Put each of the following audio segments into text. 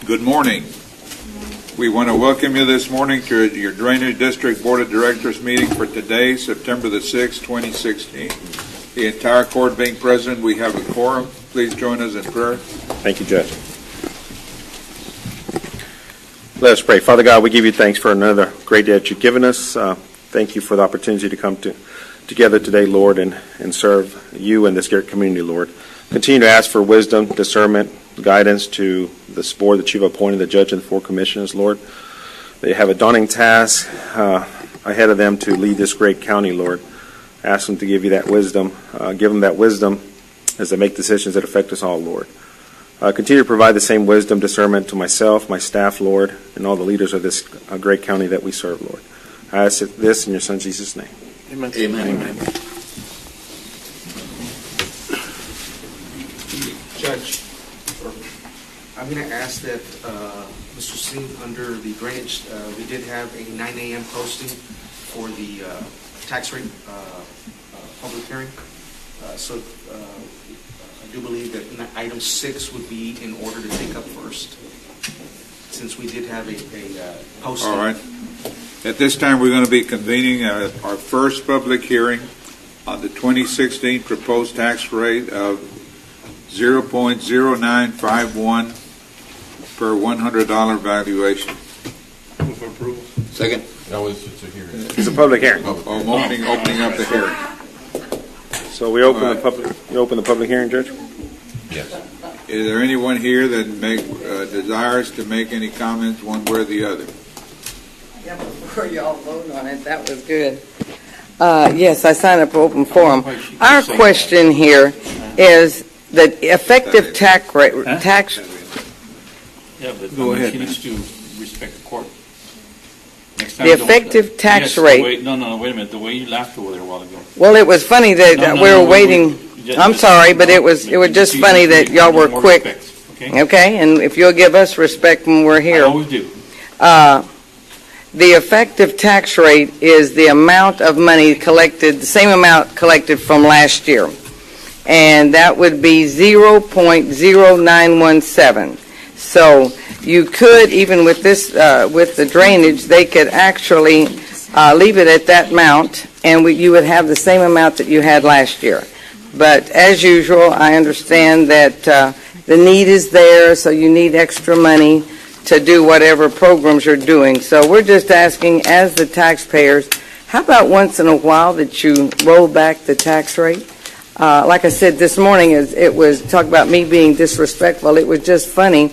Good morning. We want to welcome you this morning to your Drainage District Board of Directors meeting for today, September the 6th, 2016. The entire court being present, we have a quorum. Please join us in prayer. Thank you, Judge. Let us pray. Father God, we give you thanks for another great day that you've given us. Thank you for the opportunity to come together today, Lord, and serve you and this great community, Lord. Continue to ask for wisdom, discernment, guidance to this board that you've appointed, the judge and the four commissioners, Lord. They have a daunting task ahead of them to lead this great county, Lord. Ask them to give you that wisdom. Give them that wisdom as they make decisions that affect us all, Lord. Continue to provide the same wisdom, discernment to myself, my staff, Lord, and all the leaders of this great county that we serve, Lord. I ask this in your Son, Jesus' name. Amen. Amen. Amen. Judge, I'm going to ask that Mr. Singh, under the drainage, we did have a 9 a.m. posting for the tax rate public hearing. So I do believe that item 6 would be in order to take up first, since we did have a posting. All right. At this time, we're going to be convening our first public hearing on the 2016 proposed tax rate of 0.0951 per $100 valuation. Move for approval. Second. No, it's a hearing. It's a public hearing. Opening up the hearing. So we open the public hearing, Judge? Yes. Is there anyone here that desires to make any comments one way or the other? Yeah, before y'all vote on it, that was good. Yes, I signed up for open forum. Our question here is the effective tax rate. Yeah, but Go ahead, she needs to respect the court. Next time, The effective tax rate. Wait a minute. The way you laughed over there a while ago. Well, it was funny that we were waiting. I'm sorry, but it was just funny that y'all were quick. Respect, okay, and if you'll give us respect when we're here. I always do. The effective tax rate is the amount of money collected, the same amount collected from last year. And that would be 0.0917. So you could, even with this, with the drainage, they could actually leave it at that amount, and you would have the same amount that you had last year. But as usual, I understand that the need is there, so you need extra money to do whatever programs you're doing. So we're just asking, as the taxpayers, how about once in a while that you roll back the tax rate? Like I said this morning, it was talk about me being disrespectful. It was just funny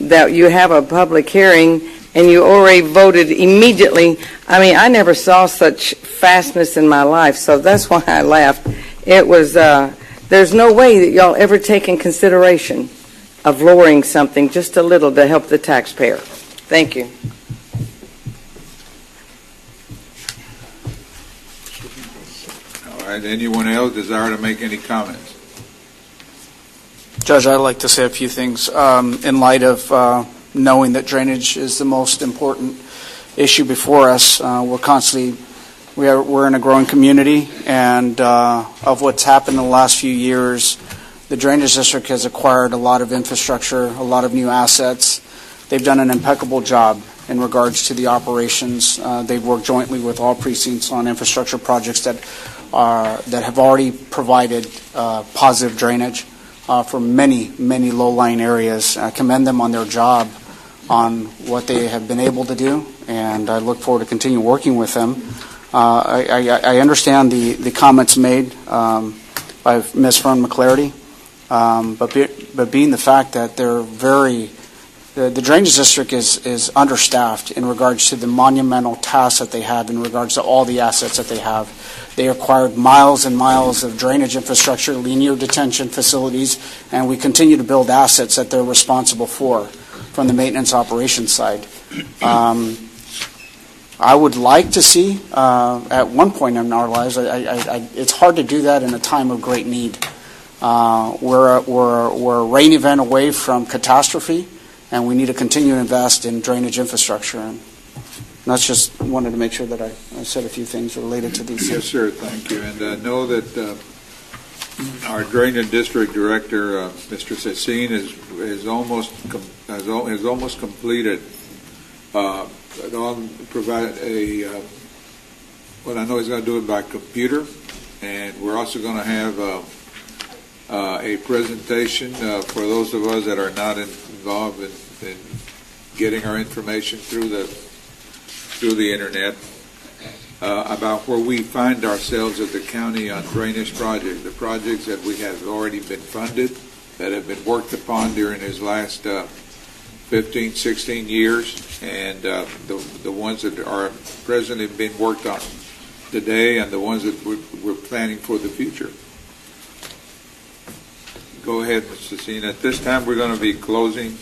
that you have a public hearing and you already voted immediately. I mean, I never saw such fastness in my life, so that's why I laughed. It was, there's no way that y'all ever take in consideration of lowering something just a little to help the taxpayer. Thank you. All right. Anyone else desire to make any comments? Judge, I'd like to say a few things in light of knowing that drainage is the most important issue before us. We're in a growing community, and of what's happened in the last few years, the Drainage District has acquired a lot of infrastructure, a lot of new assets. They've done an impeccable job in regards to the operations. They've worked jointly with all precincts on infrastructure projects that have already provided positive drainage for many, many low-lying areas. I commend them on their job on what they have been able to do, and I look forward to continue working with them. I understand the comments made by Ms. Fern McClarty, but being the fact that the Drainage District is understaffed in regards to the monumental tasks that they have in regards to all the assets that they have. They acquired miles and miles of drainage infrastructure, linear detention facilities, and we continue to build assets that they're responsible for from the maintenance operations side. I would like to see, at one point in our lives, it's hard to do that in a time of great need. We're a rain event away from catastrophe, and we need to continue to invest in drainage infrastructure. And that's just wanted to make sure that I said a few things related to these. Yes, sir. Thank you. And know that Our drainage district director, Mr. Cecine, is almost completed. Provide well, I know he's going to do it by computer, and we're also going to have a presentation for those of us that are not involved in getting our information through the internet. About where we find ourselves as a county on drainage projects, the projects that we have already been funded, that have been worked upon during his last 15, 16 years, and the ones that are presently being worked on today, and the ones that we're planning for the future. Go ahead, Mr. Cecine. At this time, we're going to be closing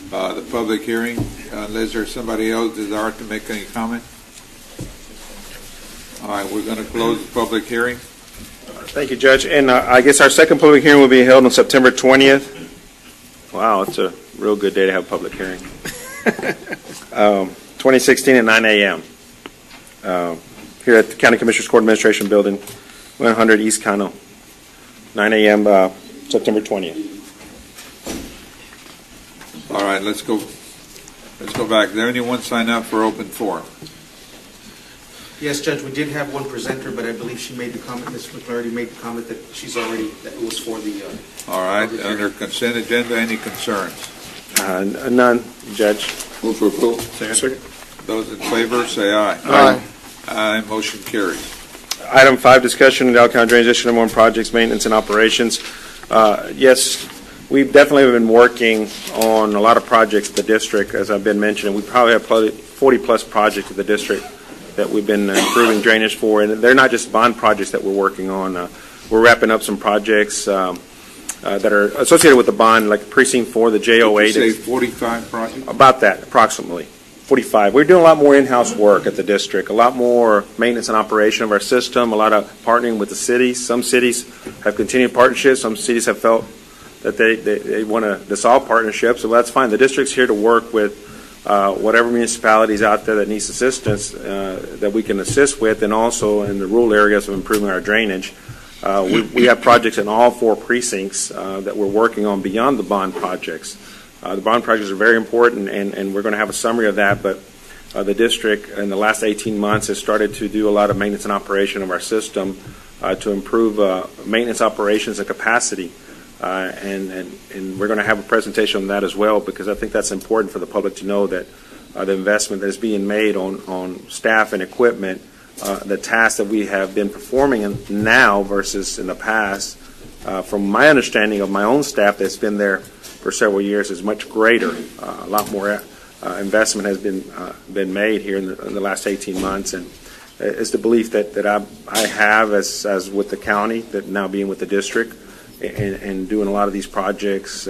the public hearing, unless there's somebody else desire to make any comment. All right, we're going to close the public hearing. Thank you, Judge. And I guess our second public hearing will be held on September 20th. Wow, it's a real good day to have a public hearing. 2016 at 9 a.m. Here at the County Commissioners Court Administration Building, 100 East Cano, 9 a.m. September 20th. All right, let's go back. Did anyone sign up for open forum? Yes, Judge, we did have one presenter, but I believe she made the comment, Ms. McClarty made the comment that that it was for the... All right, under consent agenda, any concerns? None, Judge. Move for approval. Second. Those in favor, say aye. Aye. Aye, motion carries. Item 5, discussion of Hidalgo County Drainage District Number 1 projects, maintenance, and operations. Yes, we've definitely been working on a lot of projects at the district, as I've been mentioning. We probably have 40-plus projects at the district that we've been improving drainage for, and they're not just bond projects that we're working on. We're wrapping up some projects that are associated with the bond, like Precinct 4, the JO8. Did you say 45 projects? About that, approximately. 45. We're doing a lot more in-house work at the district, a lot more maintenance and operation of our system, a lot of partnering with the cities. Some cities have continued partnerships. Some cities have felt that they want to dissolve partnerships. So that's fine. The district's here to work with whatever municipalities out there that needs assistance that we can assist with, and also in the rural areas of improving our drainage. We have projects in all 4 precincts that we're working on beyond the bond projects. The bond projects are very important, and we're going to have a summary of that, but the district in the last 18 months has started to do a lot of maintenance and operation of our system to improve maintenance operations and capacity. And we're going to have a presentation on that as well, because I think that's important for the public to know that the investment that is being made on staff and equipment, the tasks that we have been performing now versus in the past, from my understanding of my own staff that's been there for several years, is much greater. A lot more investment has been made here in the last 18 months, and it's the belief that I have as with the county, that now being with the district, and doing a lot of these projects,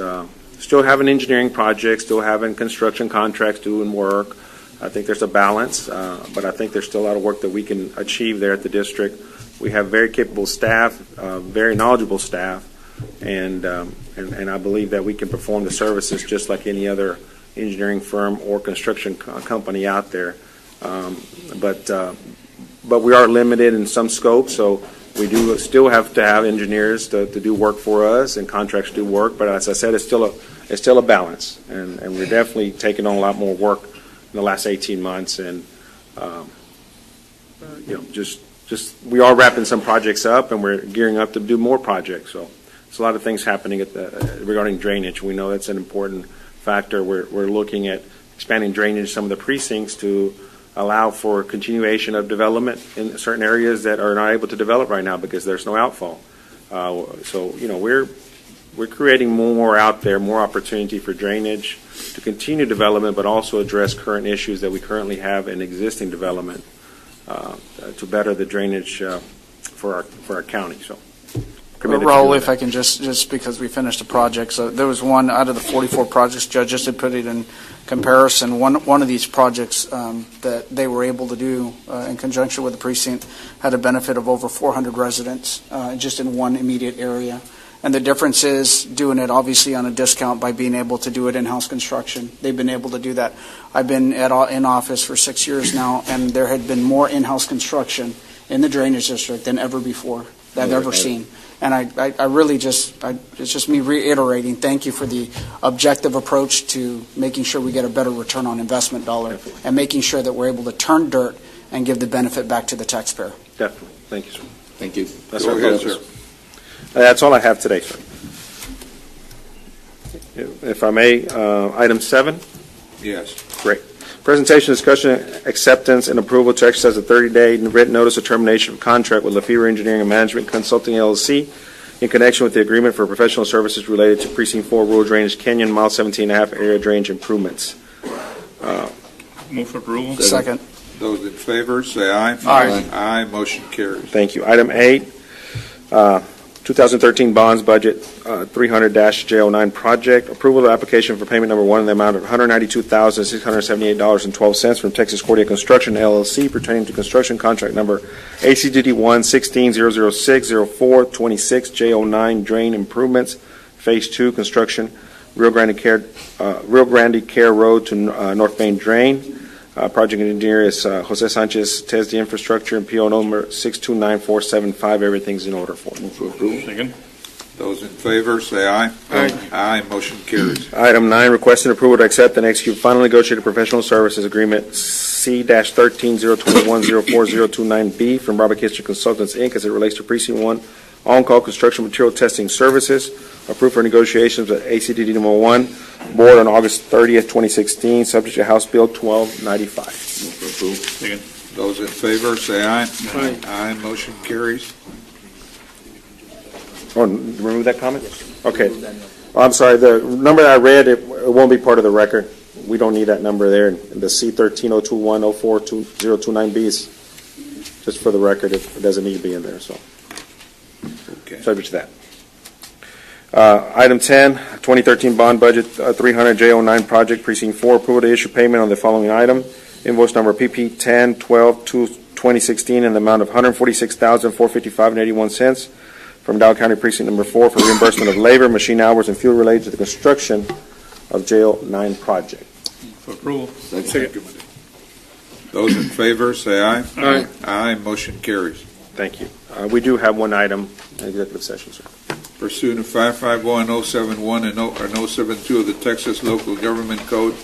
still having engineering projects, still having construction contracts, doing work. I think there's a balance, but I think there's still a lot of work that we can achieve there at the district. We have very capable staff, very knowledgeable staff, and I believe that we can perform the services just like any other engineering firm or construction company out there. But we are limited in some scope, so we do still have to have engineers to do work for us, and contracts do work. But as I said, it's still a balance, and we're definitely taking on a lot more work in the last 18 months, and just we are wrapping some projects up, and we're gearing up to do more projects. So there's a lot of things happening regarding drainage. We know that's an important factor. We're looking at expanding drainage in some of the precincts to allow for continuation of development in certain areas that are not able to develop right now because there's no outfall. So we're creating more out there, more opportunity for drainage to continue development, but also address current issues that we currently have in existing development to better the drainage for our county. So, Raul, if I can just because we finished a project, so there was one out of the 44 projects, Judge, just to put it in comparison, one of these projects that they were able to do in conjunction with the precinct had a benefit of over 400 residents just in one immediate area. And the difference is doing it obviously on a discount by being able to do it in-house construction. They've been able to do that. I've been in office for 6 years now, and there had been more in-house construction in the drainage district than ever before that I've ever seen. And I really it's just me reiterating, thank you for the objective approach to making sure we get a better return on investment dollar and making sure that we're able to turn dirt and give the benefit back to the taxpayer. Definitely. Thank you, sir. Thank you. That's Go our ahead, focus. sir. That's all I have today, sir. If I may, item 7. Yes. Great. Presentation, discussion, acceptance, and approval to exercise a 30-day written notice of termination of contract with Lefevre Engineering and Management Consulting, LLC, in connection with the agreement for professional services related to Precinct 4 Rural Drainage Canyon Mile 17.5 area drainage improvements. Move for approval. Second. Those in favor, say aye. Aye. Aye, motion carries. Thank you. Item 8, 2013 bonds budget 300-J09 project. Approval of application for payment number 1 in the amount of $192,678.12 from Texas Cordia Construction, LLC, pertaining to construction contract number ACDD 1-16-006-04-26 J09 drain improvements, Phase 2 construction, Rio Grande Care Road to North Main Drain. Project engineer is Jose Sanchez, TESDA Infrastructure, and PO number 629475. Everything's in order for it. Move for approval. Second. Those in favor, say aye. Aye. Aye, motion carries. Item 9, requesting approval to accept and execute final negotiated professional services agreement C-13-021-04-029B from Robert Kitchen Consultants, Inc. as it relates to Precinct 1 on-call construction material testing services. Approved for negotiations with ACDD number 1 board on August 30th, 2016, subject to House Bill 1295. Move for approval. Second. Those in favor, say aye. Aye. Aye, motion carries. Oh, remove that comment? Okay. Oh, I'm sorry, the number that I read, it won't be part of the record. We don't need that number there. And the C-13-021-04-029B is just for the record. It doesn't need to be in there, so Okay. subject to that. Item 10, 2013 bond budget 300-J09 project, Precinct 4, approval to issue payment on the following item. Invoice number PP 10-12-2016 in the amount of $146,455.81 from Hidalgo County Precinct number 4 for reimbursement of labor, machine hours, and fuel related to the construction of J09 project. For approval. Second. Those in favor, say aye. Aye. Aye, motion carries. Thank you. We do have one item in executive session, sir. Pursuant to 551-071 and 072 of the Texas Local Government Code,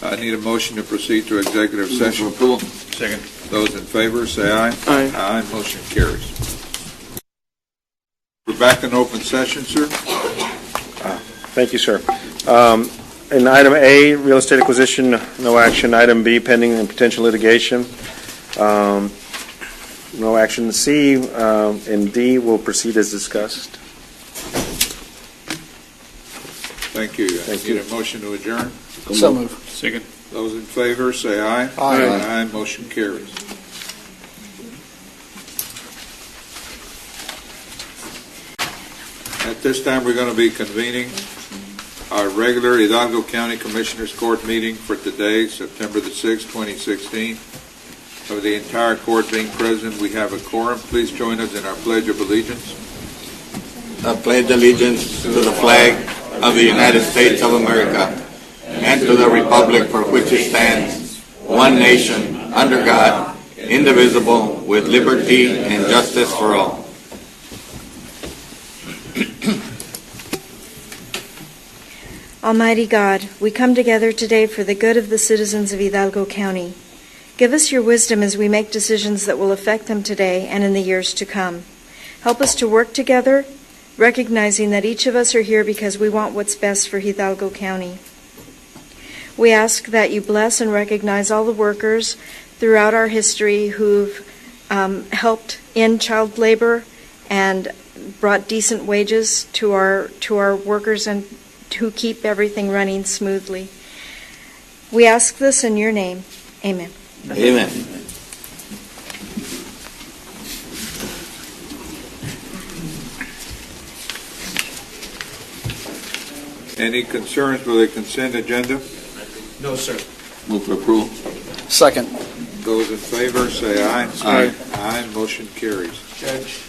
I need a motion to proceed to executive Move for session. approval. Second. Those in favor, say aye. Aye. Aye, motion carries. We're back in open session, sir. Thank you, sir. In item A, real estate acquisition, no action. Item B, pending and potential litigation. No action. C and D will proceed as discussed. Thank you. Thank Need you. a motion to adjourn? So moved. Second. Those in favor, say aye. Aye. Aye, motion carries. At this time, we're going to be convening our regular Hidalgo County Commissioners Court meeting for today, September the 6th, 2016. Of the entire court being present, we have a quorum. Please join us in our Pledge of Allegiance. I pledge allegiance to the flag of the United States of America and to the republic for which it stands, one nation, under God, indivisible, with liberty and justice for all. Almighty God, we come together today for the good of the citizens of Hidalgo County. Give us your wisdom as we make decisions that will affect them today and in the years to come. Help us to work together, recognizing that each of us are here because we want what's best for Hidalgo County. We ask that you bless and recognize all the workers throughout our history who've helped end child labor and brought decent wages to our workers and who keep everything running smoothly. We ask this in your name. Amen. Amen. Any concerns with the consent agenda? No, sir. Move for approval. Second. Those in favor, say aye. Aye. Aye, motion carries. Judge,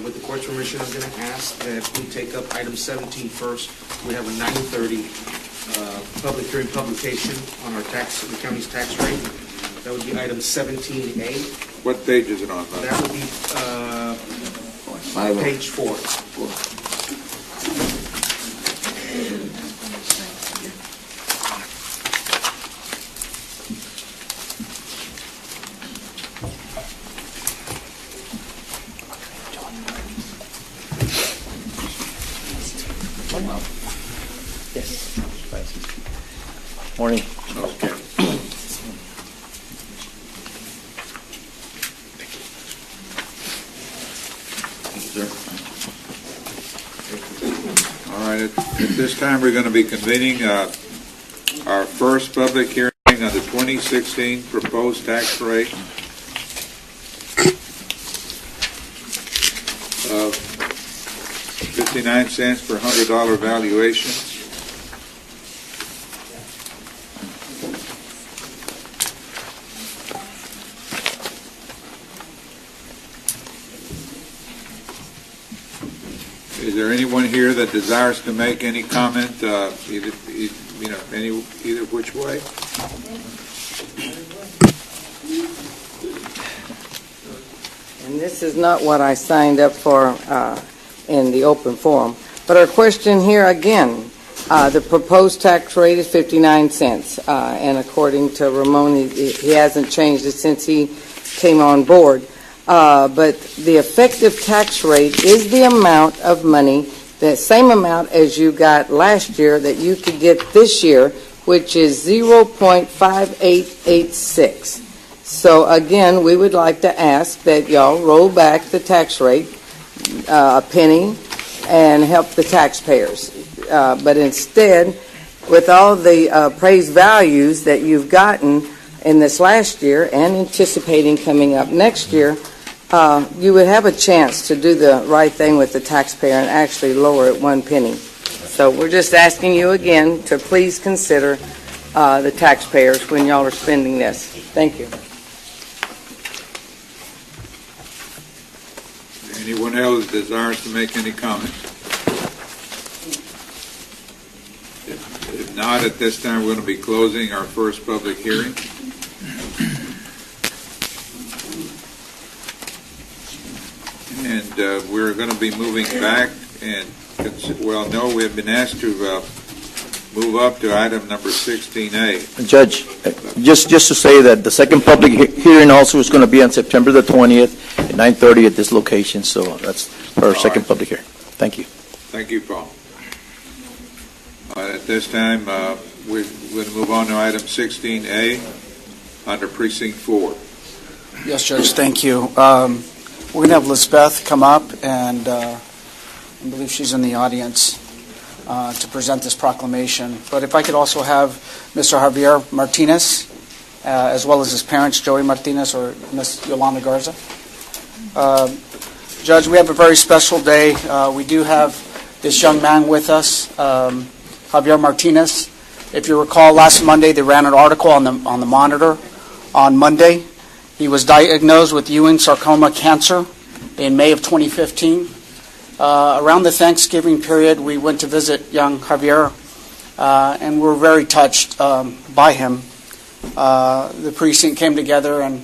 with the court's permission, I'm going to ask that we take up item 17 first. We have a 9:30 public hearing publication on our the county's tax rate. That would be item 17A. What page is it on? That would be Page 4. Morning. Okay. All right, at this time, we're going to be convening our first public hearing on the 2016 proposed tax rate of 59 cents per $100 valuation. Is there anyone here that desires to make any comment, either which way? And this is not what I signed up for in the open forum. But our question here again, the proposed tax rate is 59 cents. And according to Ramon, he hasn't changed it since he came on board. But the effective tax rate is the amount of money, the same amount as you got last year that you could get this year, which is 0.5886. So again, we would like to ask that y'all roll back the tax rate a penny and help the taxpayers. But instead, with all the appraised values that you've gotten in this last year and anticipating coming up next year, you would have a chance to do the right thing with the taxpayer and actually lower it 1 penny. So we're just asking you again to please consider the taxpayers when y'all are spending this. Thank you. Anyone else desires to make any comment? If not, at this time, we're going to be closing our first public hearing. And we're going to be moving back and, well, no, we have been asked to move up to item number 16A. Judge, just to say that the second public hearing also is going to be on September the 20th at 9:30 at this location. So that's our second public hearing. Thank you. Thank you, Paul. At this time, we're going to move on to item 16A under Precinct 4. Yes, Judge, thank you. We're going to have Lisbeth come up, and I believe she's in the audience to present this proclamation. But if I could also have Mr. Javier Martinez, as well as his parents, Joey Martinez or Miss Yolanda Garza. Judge, we have a very special day. We do have this young man with us, Javier Martinez. If you recall, last Monday they ran an article on the Monitor on Monday. He was diagnosed with Ewing sarcoma cancer in May of 2015. Around the Thanksgiving period, we went to visit young Javier, and we're very touched by him. The precinct came together and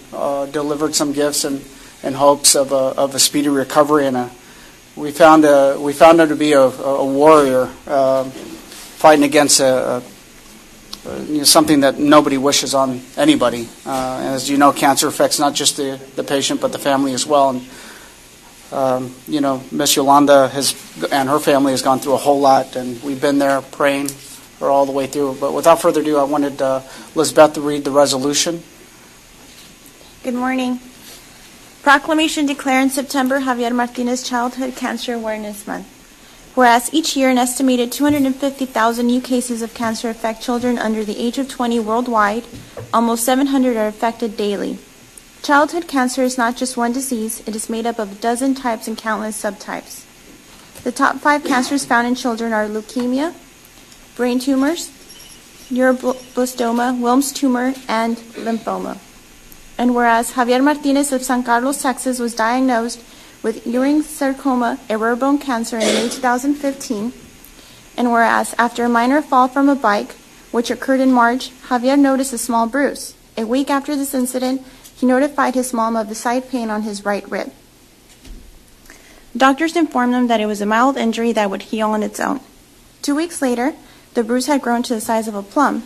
delivered some gifts in hopes of a speedy recovery, and we found him to be a warrior fighting against something that nobody wishes on anybody. As you know, cancer affects not just the patient but the family as well. And Miss Yolanda and her family has gone through a whole lot, and we've been there praying her all the way through. But without further ado, I wanted Lisbeth to read the resolution. Good morning. Proclamation declaring September Javier Martinez Childhood Cancer Awareness Month. Whereas each year an estimated 250,000 new cases of cancer affect children under the age of 20 worldwide, almost 700 are affected daily. Childhood cancer is not just one disease, it is made up of a dozen types and countless subtypes. The top 5 cancers found in children are leukemia, brain tumors, neuroblastoma, Wilms tumor, and lymphoma. And whereas Javier Martinez of San Carlos, Texas was diagnosed with Ewing sarcoma, a rare bone cancer in May 2015, and whereas after a minor fall from a bike, which occurred in March, Javier noticed a small bruise. A week after this incident, he notified his mom of the side pain on his right rib. Doctors informed him that it was a mild injury that would heal on its own. 2 weeks later, the bruise had grown to the size of a plum.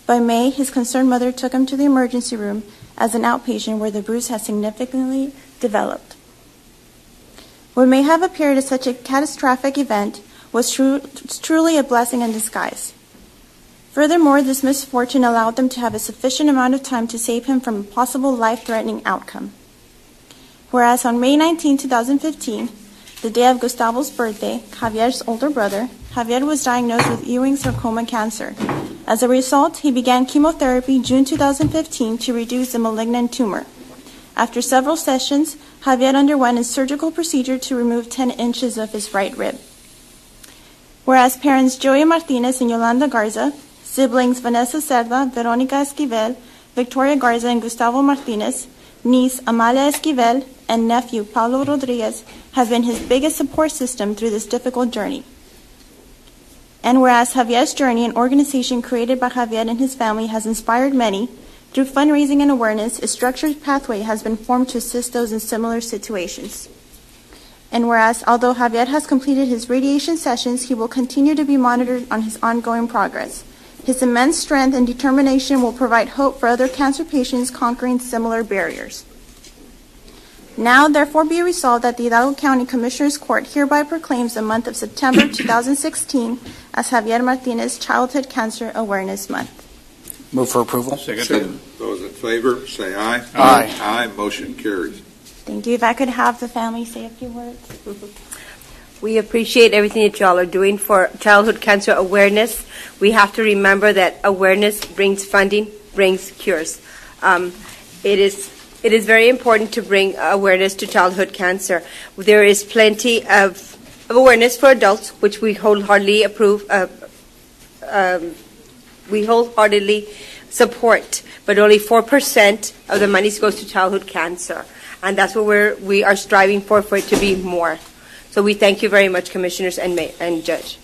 By May, his concerned mother took him to the emergency room as an outpatient where the bruise had significantly developed. What may have appeared as such a catastrophic event was truly a blessing in disguise. Furthermore, this misfortune allowed them to have a sufficient amount of time to save him from a possible life-threatening outcome. Whereas on May 19, 2015, the day of Gustavo's birthday, Javier's older brother, Javier was diagnosed with Ewing sarcoma cancer. As a result, he began chemotherapy June 2015 to reduce the malignant tumor. After several sessions, Javier underwent a surgical procedure to remove 10 inches of his right rib. Whereas parents Javier Martinez and Yolanda Garza, siblings Vanessa Cerda, Veronica Esquivel, Victoria Garza, and Gustavo Martinez, niece Amalia Esquivel, and nephew Paulo Rodriguez have been his biggest support system through this difficult journey. And whereas Javier's Journey, an organization created by Javier and his family, has inspired many, through fundraising and awareness, a structured pathway has been formed to assist those in similar situations. And whereas, although Javier has completed his radiation sessions, he will continue to be monitored on his ongoing progress. His immense strength and determination will provide hope for other cancer patients conquering similar barriers. Now, therefore, be resolved that the Hidalgo County Commissioners Court hereby proclaims the month of September 2016 as Javier Martinez Childhood Cancer Awareness Month. Move for approval. Second. Those in favor, say aye. Aye. Aye, motion carries. Thank you. If I could have the family say a few words. We appreciate everything that y'all are doing for childhood cancer awareness. We have to remember that awareness brings funding, brings cures. It is very important to bring awareness to childhood cancer. There is plenty of awareness for adults, which we wholeheartedly support, but only 4% of the money goes to childhood cancer. And that's what we are striving for it to be more. So we thank you very much, Commissioners and Judge.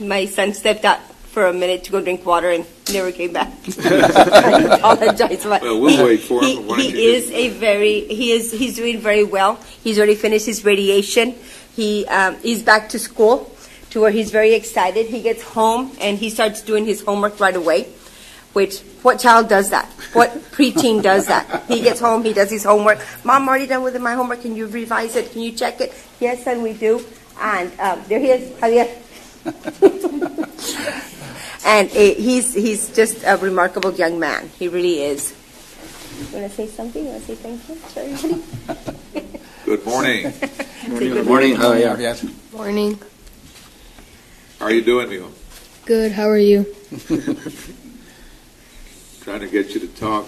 My son stepped out for a minute to go drink water and never came back. I apologize. Well, we'll wait for him. He's doing very well. He's already finished his radiation. He's back to school, to where he's very excited. He gets home and he starts doing his homework right away. What child does that? What preteen does that? He gets home, he does his homework. Mom, I'm already done with my homework. Can you revise it? Can you check it? Yes, son, we do. And there he is, Javier. And he's just a remarkable young man. He really is. You want to say something? You want to say thank you to everybody? Good morning. Good morning. How are you? Morning. How are you doing, Neil? Good. How are you? Trying to get you to talk.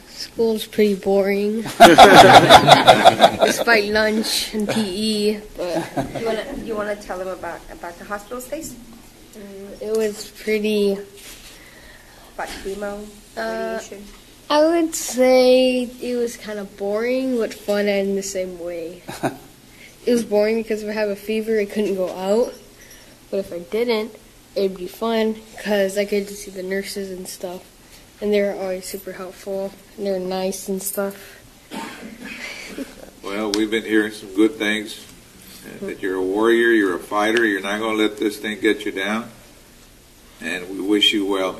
School's pretty boring, despite lunch and PE. But you want to tell them about the hospital stays? It was pretty. About chemo, radiation. I would say it was kind of boring, but fun in the same way. It was boring because if I have a fever, I couldn't go out. But if I didn't, it'd be fun because I could see the nurses and stuff. And they were always super helpful. And they were nice and stuff. Well, we've been hearing some good things. That you're a warrior, you're a fighter, you're not going to let this thing get you down. And we wish you well.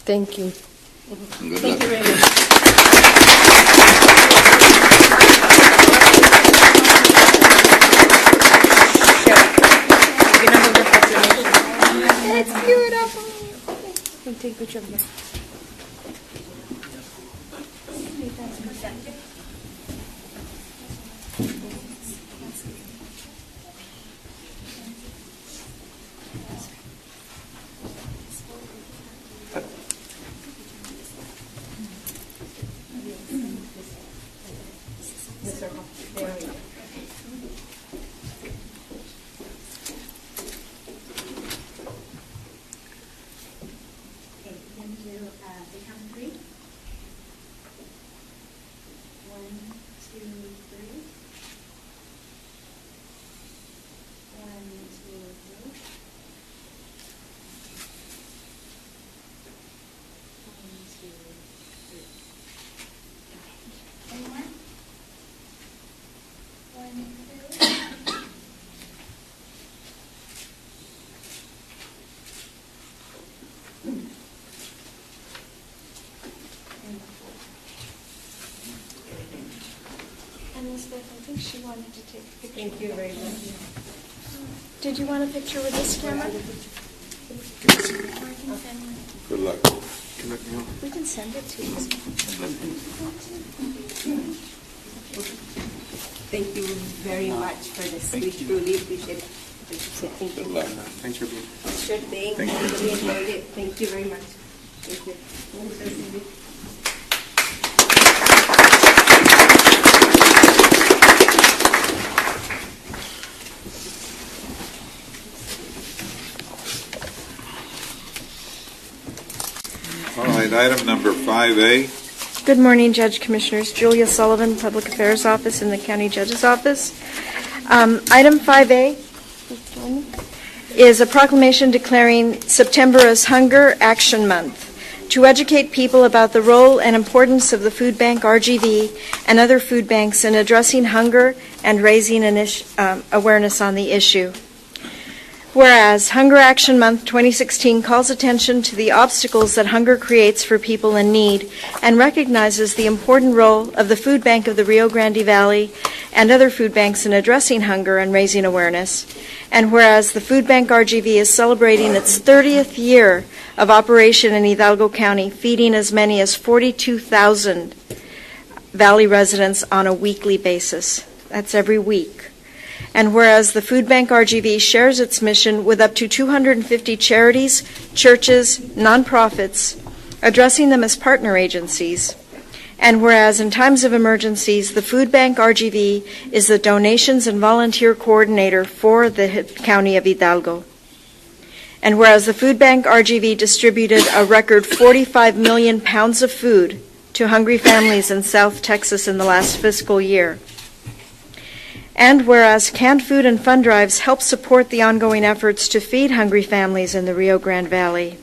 Thank you. Thank you very much. It's beautiful. Take a picture of this. One, two, She wanted to take a picture. Thank you very much. Did you want a picture with this camera? Good luck. We can send it to you. Thank you very much for this. We truly appreciate it. Thank you. Good luck. Thanks for being. Sure thing. Thank you. I really enjoyed it. Thank you very much. Thank you. All right, item number 5A. Good morning, Judge Commissioners. Julia Sullivan, Public Affairs Office in the County Judge's Office. Item 5A is a proclamation declaring September as Hunger Action Month to educate people about the role and importance of the food bank RGV and other food banks in addressing hunger and raising awareness on the issue. Whereas Hunger Action Month 2016 calls attention to the obstacles that hunger creates for people in need and recognizes the important role of the Food Bank of the Rio Grande Valley and other food banks in addressing hunger and raising awareness. And whereas the Food Bank RGV is celebrating its 30th year of operation in Hidalgo County, feeding as many as 42,000 Valley residents on a weekly basis. That's every week. And whereas the Food Bank RGV shares its mission with up to 250 charities, churches, nonprofits, addressing them as partner agencies. And whereas in times of emergencies, the Food Bank RGV is the donations and volunteer coordinator for the County of Hidalgo. And whereas the Food Bank RGV distributed a record 45 million pounds of food to hungry families in South Texas in the last fiscal year. And whereas canned food and fund drives help support the ongoing efforts to feed hungry families in the Rio Grande Valley.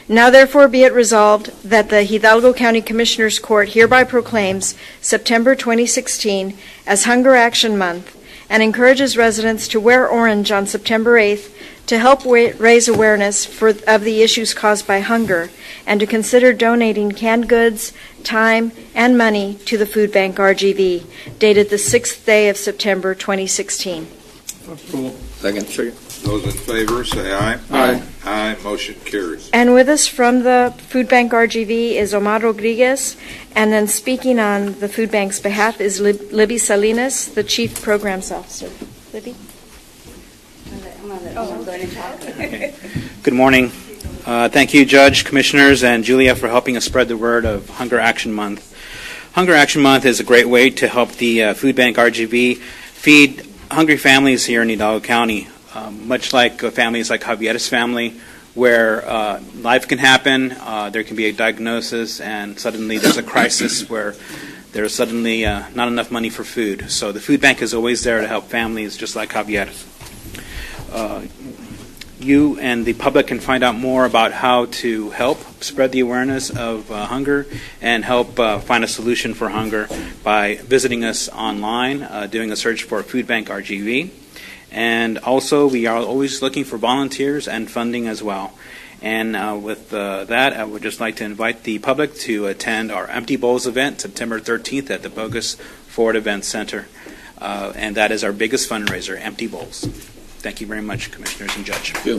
Now therefore be it resolved that the Hidalgo County Commissioners Court hereby proclaims September 2016 as Hunger Action Month and encourages residents to wear orange on September 8th to help raise awareness of the issues caused by hunger and to consider donating canned goods, time, and money to the Food Bank RGV, dated the 6th day of September 2016. Approval. Second. Those in favor, say aye. Aye. Aye, motion carries. And with us from the Food Bank RGV is Omar Rodriguez, and then speaking on the Food Bank's behalf is Libby Salinas, the Chief Programs Officer. Libby? Good morning. Thank you, Judge, Commissioners, and Julia for helping us spread the word of Hunger Action Month. Hunger Action Month is a great way to help the Food Bank RGV feed hungry families here in Hidalgo County, much like families like Javier's family, where life can happen, there can be a diagnosis, and suddenly there's a crisis where there's suddenly not enough money for food. So the Food Bank is always there to help families just like Javier's. You and the public can find out more about how to help spread the awareness of hunger and help find a solution for hunger by visiting us online, doing a search for Food Bank RGV. And also, we are always looking for volunteers and funding as well. And with that, I would just like to invite the public to attend our Empty Bowls event, September 13th at the Bogus Ford Event Center. And that is our biggest fundraiser, Empty Bowls. Thank you very much, Commissioners and Judge. Thank you.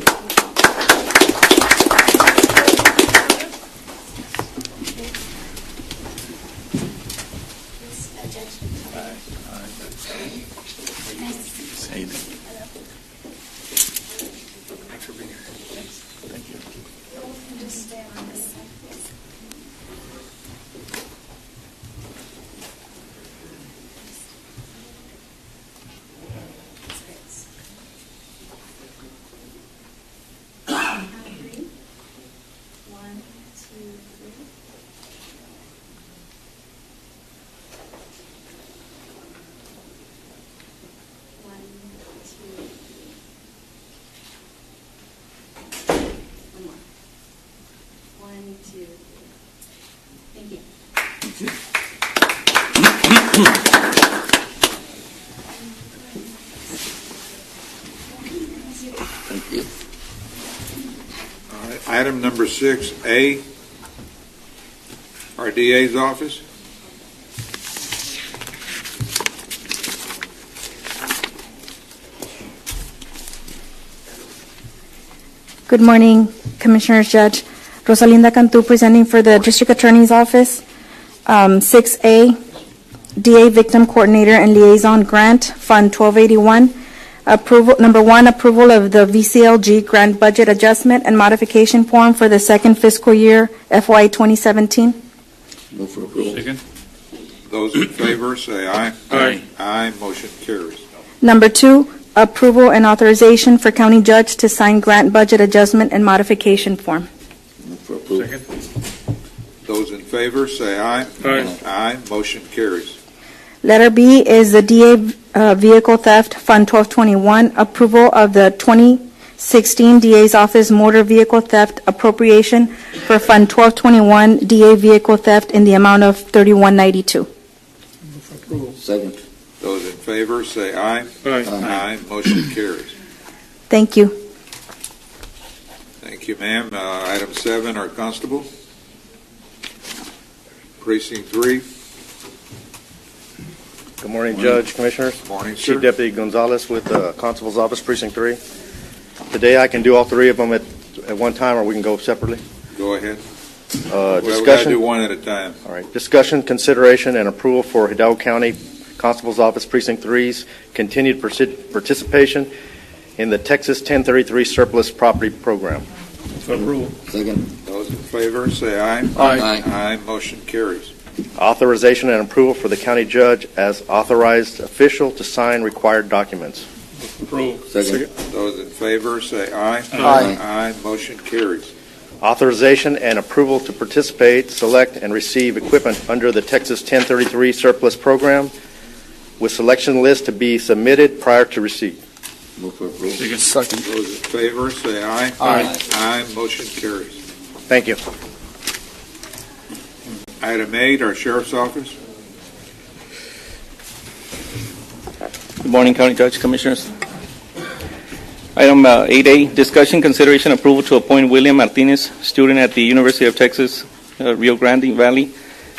Thank you. All right, item number 6A, our DA's office. Good morning, Commissioners, Judge. Rosalinda Cantu presenting for the District Attorney's Office. 6A, DA Victim Coordinator and Liaison Grant, Fund 1281. Approval, number one, approval of the VCLG grant budget adjustment and modification form for the second fiscal year, FY 2017. Move for approval. Second. Those in favor, say aye. Aye. Aye, motion carries. Number two, approval and authorization for county judge to sign grant budget adjustment and modification form. Move for approval. Second. Those in favor, say aye. Aye. Aye, motion carries. Letter B is the DA Vehicle Theft Fund 1221, approval of the 2016 DA's Office Motor Vehicle Theft appropriation for Fund 1221 DA Vehicle Theft in the amount of $3192. Move for approval. Second. Those in favor, say aye. Aye. Aye, motion carries. Thank you. Thank you, ma'am. Item 7, our constable. Precinct 3. Good morning, Judge, Commissioners. Morning, sir. Chief Deputy Gonzalez with the Constable's Office, Precinct 3. Today I can do all three of them at one time, or we can go separately. Go ahead. We got to Discussion. do one at a time. All right. Discussion, consideration, and approval for Hidalgo County Constable's Office Precinct 3's continued participation in the Texas 1033 Surplus Property Program. Move for approval. Second. Those in favor, say aye. Aye. Aye, motion carries. Authorization and approval for the county judge as authorized official to sign required documents. Move for approval. Second. Those in favor, say aye. Aye. Aye, motion carries. Authorization and approval to participate, select, and receive equipment under the Texas 1033 Surplus Program, with selection list to be submitted prior to receipt. Move for approval. Second. Those in favor, say aye. Aye. Aye, motion carries. Thank you. Item 8, our Sheriff's Office. Good morning, County Judge, Commissioners. Item 8A, discussion, consideration, approval to appoint William Martinez, student at the University of Texas, Rio Grande Valley,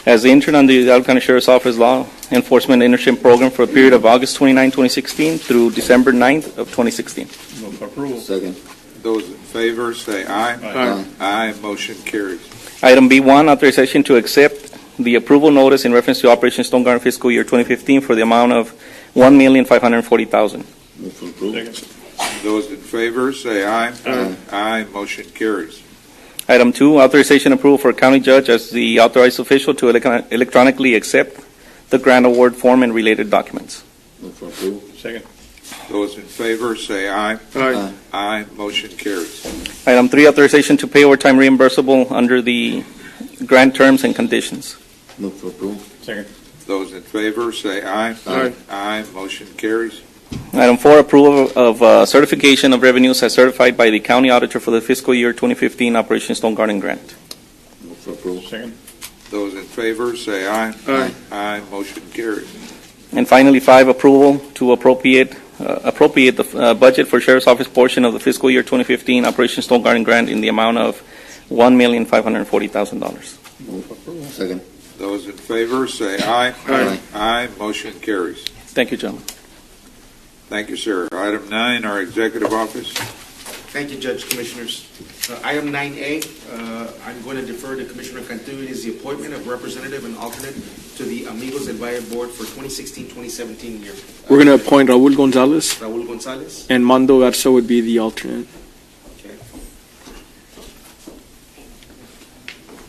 as the intern on the Hidalgo County Sheriff's Office Law Enforcement Internship Program for a period of August 29, 2016 through December 9th of 2016. Move for approval. Second. Those in favor, say aye. Aye. Aye, motion carries. Item B1, authorization to accept the approval notice in reference to Operation Stone Garden fiscal year 2015 for the amount of $1,540,000. Move for approval. Second. Those in favor, say aye. Aye. Aye, motion carries. Item 2, authorization approval for county judge as the authorized official to electronically accept the grant award form and related documents. Move for approval. Second. Those in favor, say aye. Aye. Aye, motion carries. Item 3, authorization to pay overtime reimbursable under the grant terms and conditions. Move for approval. Second. Those in favor, say aye. Aye. Aye, motion carries. Item 4, approval of certification of revenues as certified by the county auditor for the fiscal year 2015 Operation Stone Garden grant. Move for approval. Second. Those in favor, say aye. Aye. Aye, motion carries. And finally, 5, approval to appropriate the budget for Sheriff's Office portion of the fiscal year 2015 Operation Stone Garden grant in the amount of $1,540,000. Move for approval. Second. Those in favor, say aye. Aye. Aye, motion carries. Thank you, gentlemen. Thank you, sir. Item 9, our Executive Office. Thank you, Judge, Commissioners. Item 9A, I'm going to defer to Commissioner Cantu. It is the appointment of representative and alternate to the Amigos del Valle Board for 2016-2017 year. We're going to appoint Raul Gonzalez, Raul Gonzalez. and Mando Garza would be the alternate. Okay.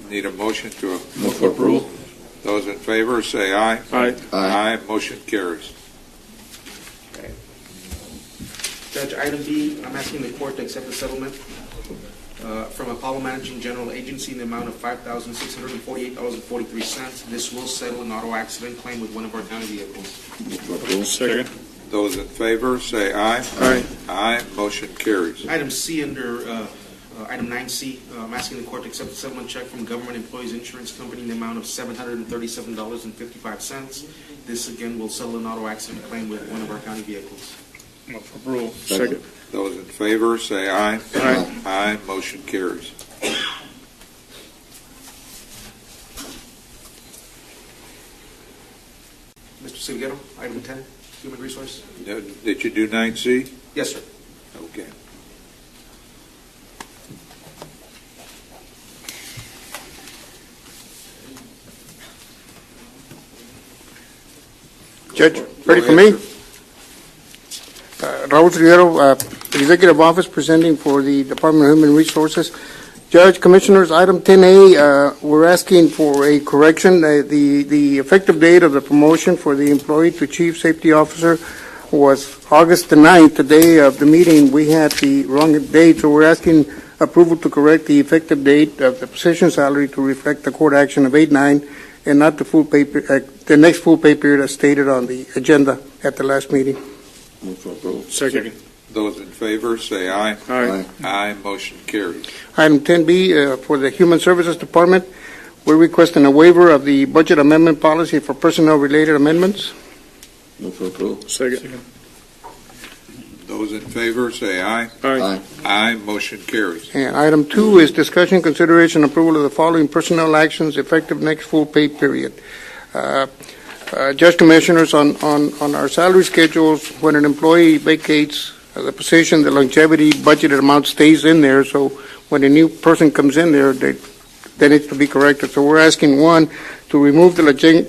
Need a motion to Move for approval. Those in favor, say aye. Aye. Aye, motion carries. Okay. Judge, item B, I'm asking the court to accept the settlement from Apollo Managing General Agency in the amount of $5,648.43. This will settle an auto accident claim with one of our county vehicles. Move for approval. Second. Those in favor, say aye. Aye. Aye, motion carries. Item C under item 9C, I'm asking the court to accept the settlement check from Government Employees Insurance Company in the amount of $737.55. This again will settle an auto accident claim with one of our county vehicles. Move for approval. Second. Those in favor, say aye. Aye. Aye, motion carries. Mr. Silguero, item 10, Human Resource. Did you do 9C? Yes, sir. Okay. Judge, ready for me? Raul Triguero, Executive Office, presenting for the Department of Human Resources. Judge, Commissioners, item 10A, we're asking for a correction. The effective date of the promotion for the employee to Chief Safety Officer was August the 9th, the day of the meeting. We had the wrong date, so we're asking approval to correct the effective date of the position salary to reflect the court action of 8/9 and not the full pay, the next full pay period as stated on the agenda at the last meeting. Move for approval. Second. Those in favor, say aye. Aye. Aye, motion carries. Item 10B, for the Human Services Department, we're requesting a waiver of the budget amendment policy for personnel-related amendments. Move for approval. Second. Those in favor, say aye. Aye. Aye, motion carries. And item 2 is discussion, consideration, approval of the following personnel actions effective next full pay period. Judge, Commissioners, on our salary schedules, when an employee vacates the position, the longevity budgeted amount stays in there, so when a new person comes in there, they need to be corrected. So we're asking, 1, to remove the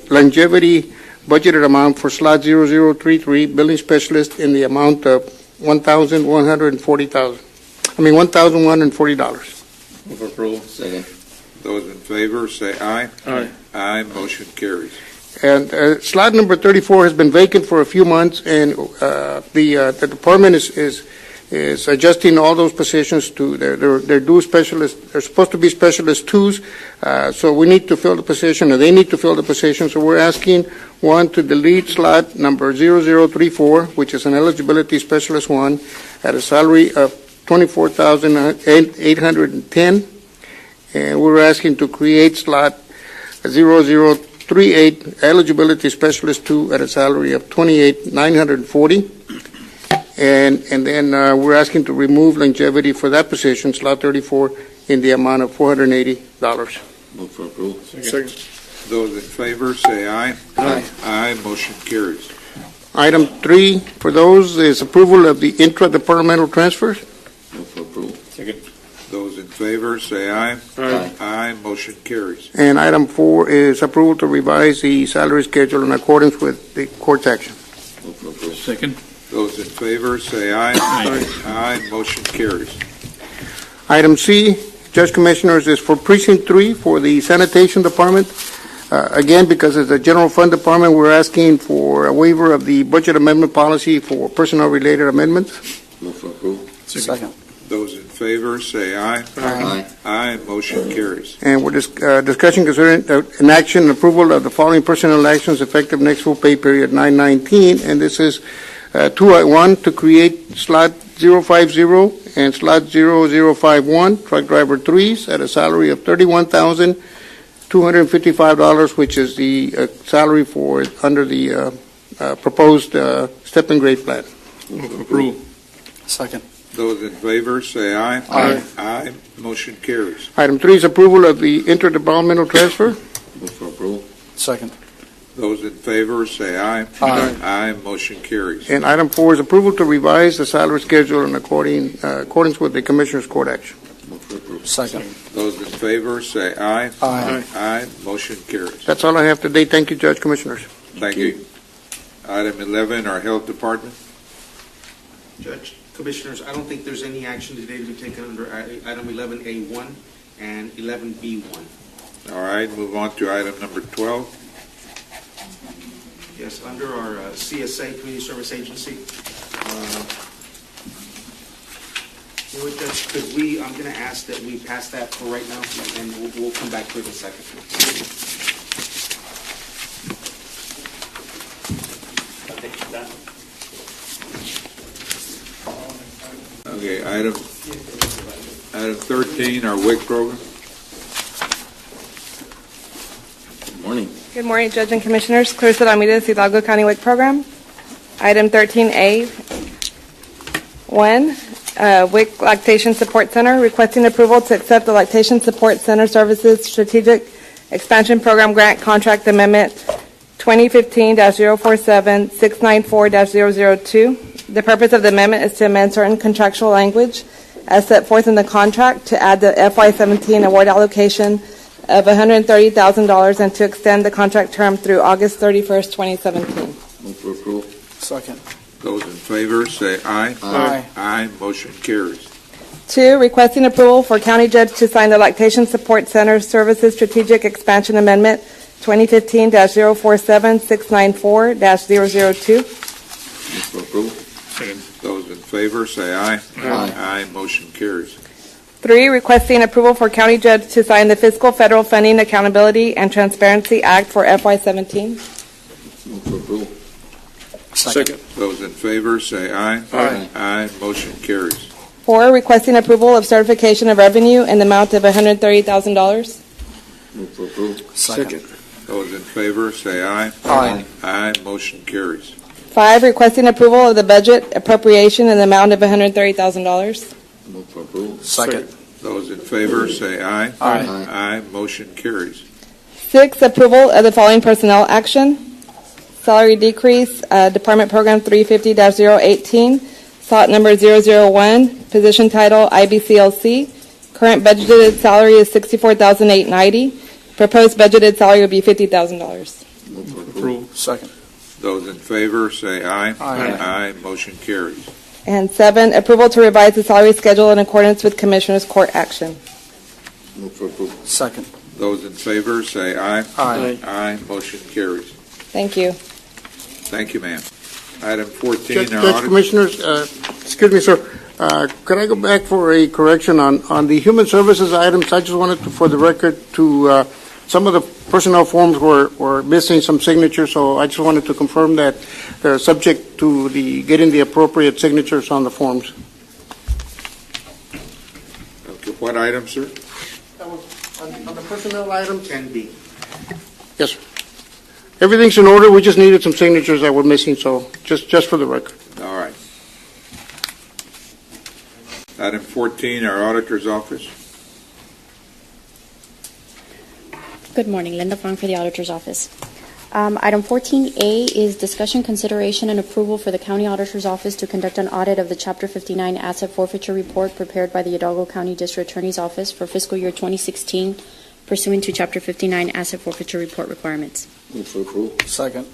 longevity budgeted amount for slot 0033, billing specialist, in the amount of $1,140. Move for approval. Second. Those in favor, say aye. Aye. Aye, motion carries. And slot number 34 has been vacant for a few months, and the department is adjusting all those positions to their due specialists. They're supposed to be specialist 2s, so we need to fill the position, or they need to fill the position. So we're asking, 1, to delete slot number 0034, which is an eligibility specialist 1, at a salary of $24,810, and we're asking to create slot 0038, eligibility specialist 2, at a salary of $28,940. And then we're asking to remove longevity for that position, slot 34, in the amount of $480. Move for approval. Second. Those in favor, say aye. Aye. Aye, motion carries. Item 3 for those is approval of the intra-departmental transfers. Move for approval. Second. Those in favor, say aye. Aye. Aye, motion carries. And item 4 is approval to revise the salary schedule in accordance with the court's action. Move for approval. Second. Those in favor, say aye. Aye. Aye, motion carries. Item C, Judge, Commissioners, is for Precinct 3 for the sanitation department. Again, because it's a general fund department, we're asking for a waiver of the budget amendment policy for personnel-related amendments. Move for approval. Second. Those in favor, say aye. Aye. Aye, motion carries. And we're discussion concerning an action and approval of the following personnel actions effective next full pay period 9/19, and this is 2-1, to create slot 050 and slot 0051, truck driver 3s, at a salary of $31,255, which is the salary for under the proposed step and grade plan. Move for approval. Second. Those in favor, say aye. Aye. Aye, motion carries. Item 3 is approval of the interdepartmental transfer. Move for approval. Second. Those in favor, say aye. Aye. Aye, motion carries. And item 4 is approval to revise the salary schedule in accordance with the Commissioner's Court action. Move for approval. Second. Those in favor, say aye. Aye. Aye, motion carries. That's all I have today. Thank you, Judge, Commissioners. Thank you. Item 11, our Health Department. Judge, Commissioners, I don't think there's any action today to be taken under item 11A1 and 11B1. All right, move on to item number 12. Yes, under our CSA, Community Service Agency. You know what, Judge, I'm going to ask that we pass that for right now, and we'll come back to it in a second. Okay, item 13, our WIC program. Good morning. Good morning, Judge and Commissioners. Clarissa Ramirez, Hidalgo County WIC Program. Item 13A, 1, WIC Lactation Support Center, requesting approval to accept the Lactation Support Center Services Strategic Expansion Program Grant Contract Amendment 2015-047-694-002. The purpose of the amendment is to amend certain contractual language as set forth in the contract to add the FY17 award allocation of $130,000 and to extend the contract term through August 31st, 2017. Move for Second. Those in favor say aye. Aye. Aye, motion carries. 2, requesting approval for county judge to sign the Lactation Support Center Services Strategic Expansion Amendment 2015-047694-002. Move for approval. Second. Those in favor say aye. Aye. Aye, motion carries. 3, requesting approval for county judge to sign the Fiscal Federal Funding Accountability and Transparency Act for FY17. Move for approval. Second. Those in favor say aye. Aye. Aye, motion carries. 4, requesting approval of certification of revenue in the amount of $130,000. Move for approval. Second. Those in favor say aye. Aye. Aye, motion carries. 5, requesting approval of the budget appropriation in the amount of $130,000. Move for approval. Second. Those in favor say aye. Aye. Aye, motion carries. 6, approval of the following personnel action. Salary decrease, Department Program 350-018, slot number 001, position title IBCLC. Current budgeted salary is $64,890. Proposed budgeted salary would be $50,000. Move for approval. Second. Those in favor say aye. Aye. Aye, motion carries. And 7, approval to revise the salary schedule in accordance with Commissioners Court action. Move for approval. Second. Those in favor say aye. Aye. Aye, motion carries. Thank you. Thank you, ma'am. Item 14, our Judge, audit. Commissioners, excuse me, sir. Could I go back for a correction on the human services items? I just wanted to, for the record, to some of the personnel forms were missing some signatures, so I just wanted to confirm that they're subject to getting the appropriate signatures on the forms. Okay, what item, sir? That was on the personnel item. 10B. Yes, sir. Everything's in order. We just needed some signatures that were missing, so just for the record. All right. Item 14, our auditor's office. Good morning, Linda Fong for the Auditor's Office. Item 14A is discussion, consideration, and approval for the County Auditor's Office to conduct an audit of the Chapter 59 Asset Forfeiture Report prepared by the Hidalgo County District Attorney's Office for fiscal year 2016, pursuant to Chapter 59 Asset Forfeiture Report requirements. Move for approval. Second.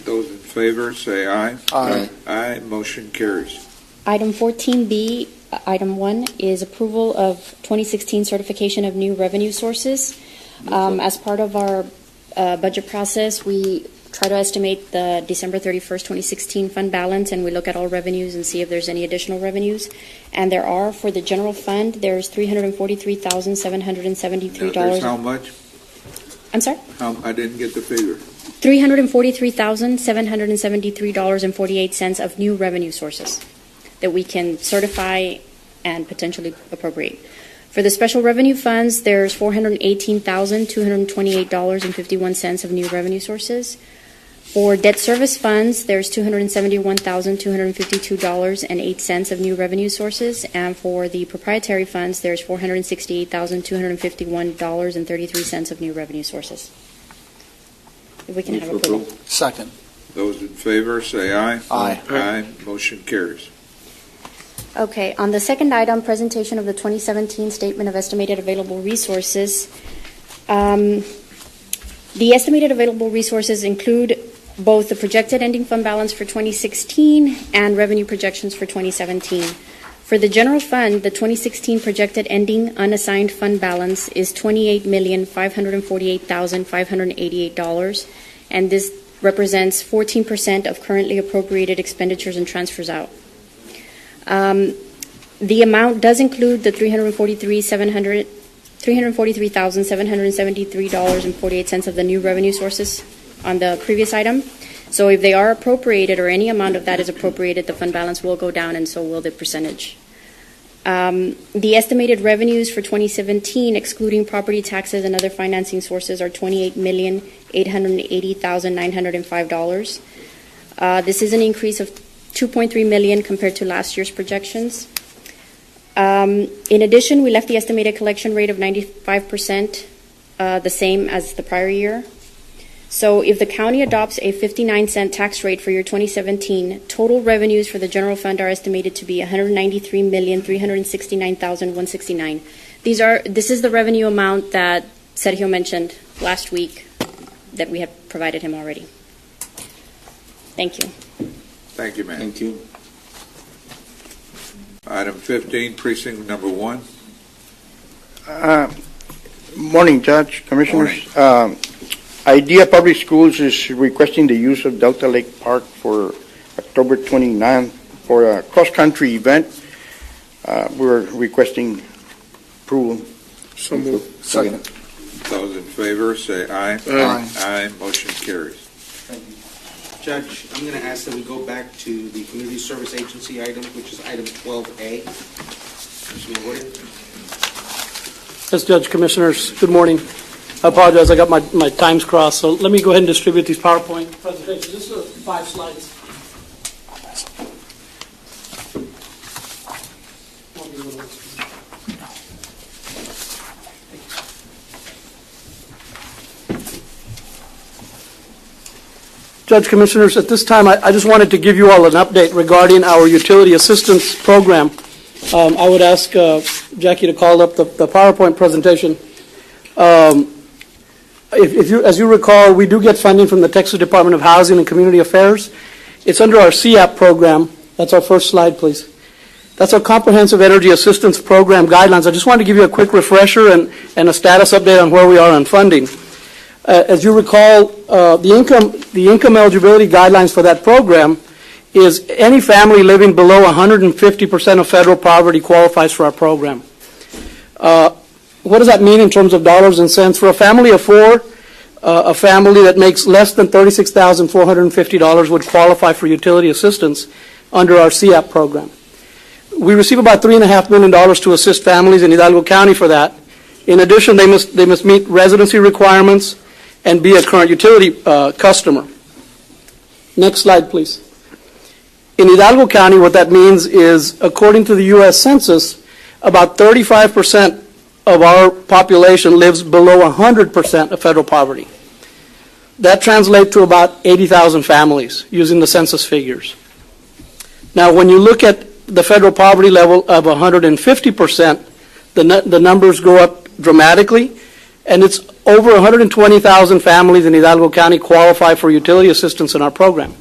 Those in favor say aye. Aye. Aye, motion carries. Item 14B, item 1, is approval of 2016 certification of new revenue sources. As part of our budget process, we try to estimate the December 31st, 2016 fund balance, and we look at all revenues and see if there's any additional revenues. And there are, for the general fund, there's $343,773. There's how much? I'm sorry? I didn't get the figure. $343,773.48 of new revenue sources that we can certify and potentially appropriate. For the special revenue funds, there's $418,228.51 of new revenue sources. For debt service funds, there's $271,252.08 of new revenue sources. And for the proprietary funds, there's $468,251.33 of new revenue sources. If we can have approval. Second. Those in favor say aye. Aye. Aye, motion carries. Okay, on the second item, presentation of the 2017 Statement of Estimated Available Resources. The estimated available resources include both the projected ending fund balance for 2016 and revenue projections for 2017. For the general fund, the 2016 projected ending unassigned fund balance is $28,548,588, and this represents 14% of currently appropriated expenditures and transfers out. The amount does include the $343,773.48 of the new revenue sources on the previous item. So if they are appropriated or any amount of that is appropriated, the fund balance will go down and so will the percentage. The estimated revenues for 2017, excluding property taxes and other financing sources, are $28,880,905. This is an increase of $2.3 million compared to last year's projections. In addition, we left the estimated collection rate of 95% the same as the prior year. So if the county adopts a 59-cent tax rate for year 2017, total revenues for the general fund are estimated to be $193,369,169. This is the revenue amount that Sergio mentioned last week that we had provided him already. Thank you. Thank you, ma'am. Thank you. Item 15, precinct number 1. Morning, Judge, Commissioners. IDEA Public Schools is requesting the use of Delta Lake Park for October 29th for a cross-country event. We're requesting approval. So moved. Second. Those in favor say aye. Aye. Aye. Motion carries. Judge, I'm going to ask that we go back to the Community Service Agency item, which is item 12A. Mr. Wood? Yes, Judge, Commissioners, good morning. I apologize, I got my times crossed, so let me go ahead and distribute these PowerPoint presentations. This is 5 slides. Judge, Commissioners, at this time, I just wanted to give you all an update regarding our utility assistance program. I would ask Jackie to call up the PowerPoint presentation. As you recall, we do get funding from the Texas Department of Housing and Community Affairs. It's under our CAP program. That's our first slide, please. That's our Comprehensive Energy Assistance Program guidelines. I just wanted to give you a quick refresher and a status update on where we are on funding. As you recall, the income eligibility guidelines for that program is any family living below 150% of federal poverty qualifies for our program. What does that mean in terms of dollars and cents? For a family of 4, a family that makes less than $36,450 would qualify for utility assistance under our CAP program. We receive about $3.5 million to assist families in Hidalgo County for that. In addition, they must meet residency requirements and be a current utility customer. Next slide, please. In Hidalgo County, what that means is, according to the U.S. Census, about 35% of our population lives below 100% of federal poverty. That translates to about 80,000 families using the census figures. Now, when you look at the federal poverty level of 150%, the numbers go up dramatically, and it's over 120,000 families in Hidalgo County qualify for utility assistance in our program.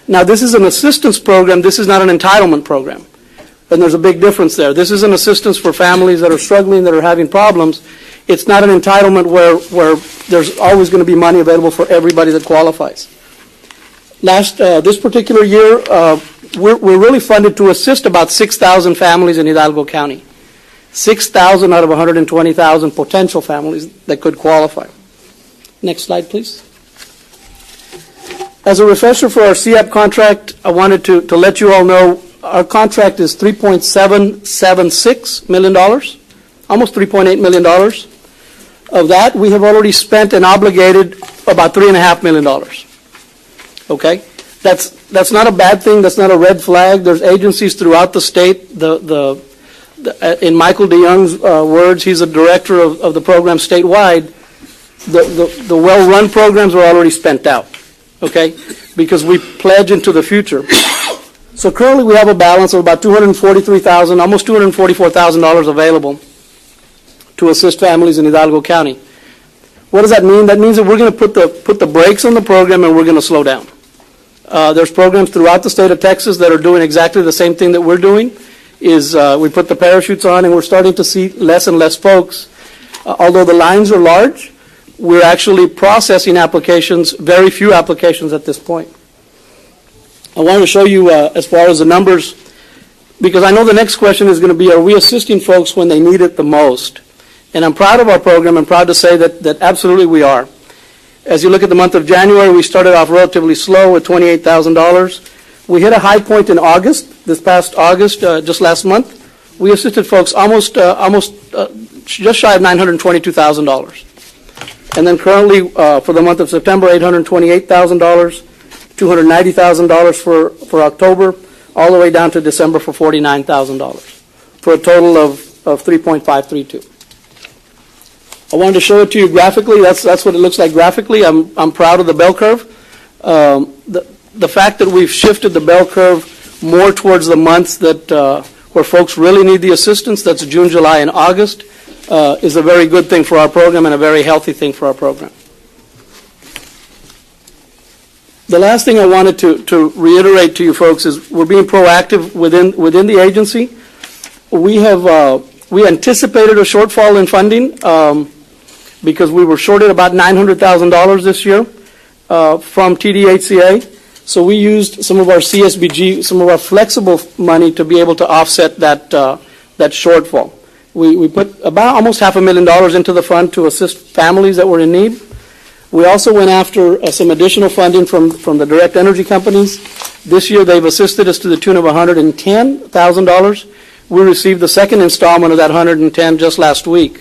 Now, this is an assistance program. This is not an entitlement program. And there's a big difference there. This is an assistance for families that are struggling, that are having problems. It's not an entitlement where there's always going to be money available for everybody that qualifies. This particular year, we're really funded to assist about 6,000 families in Hidalgo County. 6,000 out of 120,000 potential families that could qualify. Next slide, please. As a refresher for our CAP contract, I wanted to let you all know our contract is $3.776 million, almost $3.8 million. Of that, we have already spent and obligated about $3.5 million. Okay? That's not a bad thing. That's not a red flag. There's agencies throughout the state. In Michael DeYoung's words, he's a director of the program statewide. The well-run programs are already spent out, okay, because we pledge into the future. So currently we have a balance of about $243,000, almost $244,000 available to assist families in Hidalgo County. What does that mean? That means that we're going to put the brakes on the program and we're going to slow down. There's programs throughout the state of Texas that are doing exactly the same thing that we're doing. We put the parachutes on and we're starting to see less and less folks. Although the lines are large, we're actually processing applications, very few applications at this point. I wanted to show you as far as the numbers, because I know the next question is going to be, are we assisting folks when they need it the most? And I'm proud of our program. I'm proud to say that absolutely we are. As you look at the month of January, we started off relatively slow with $28,000. We hit a high point in August, this past August, just last month. We assisted folks almost just shy of $922,000. And then currently, for the month of September, $828,000, $290,000 for October, all the way down to December for $49,000, for a total of $3.532. I wanted to show it to you graphically. That's what it looks like graphically. I'm proud of the bell curve. The fact that we've shifted the bell curve more towards the months that where folks really need the assistance, that's June, July, and August, is a very good thing for our program and a very healthy thing for our program. The last thing I wanted to reiterate to you folks is we're being proactive within the agency. We anticipated a shortfall in funding because we were shorted about $900,000 this year from TDHCA. So we used some of our CSBG, some of our flexible money to be able to offset that shortfall. We put about almost $500,000 into the fund to assist families that were in need. We also went after some additional funding from the direct energy companies. This year they've assisted us to the tune of $110,000. We received the second installment of that $110,000 just last week.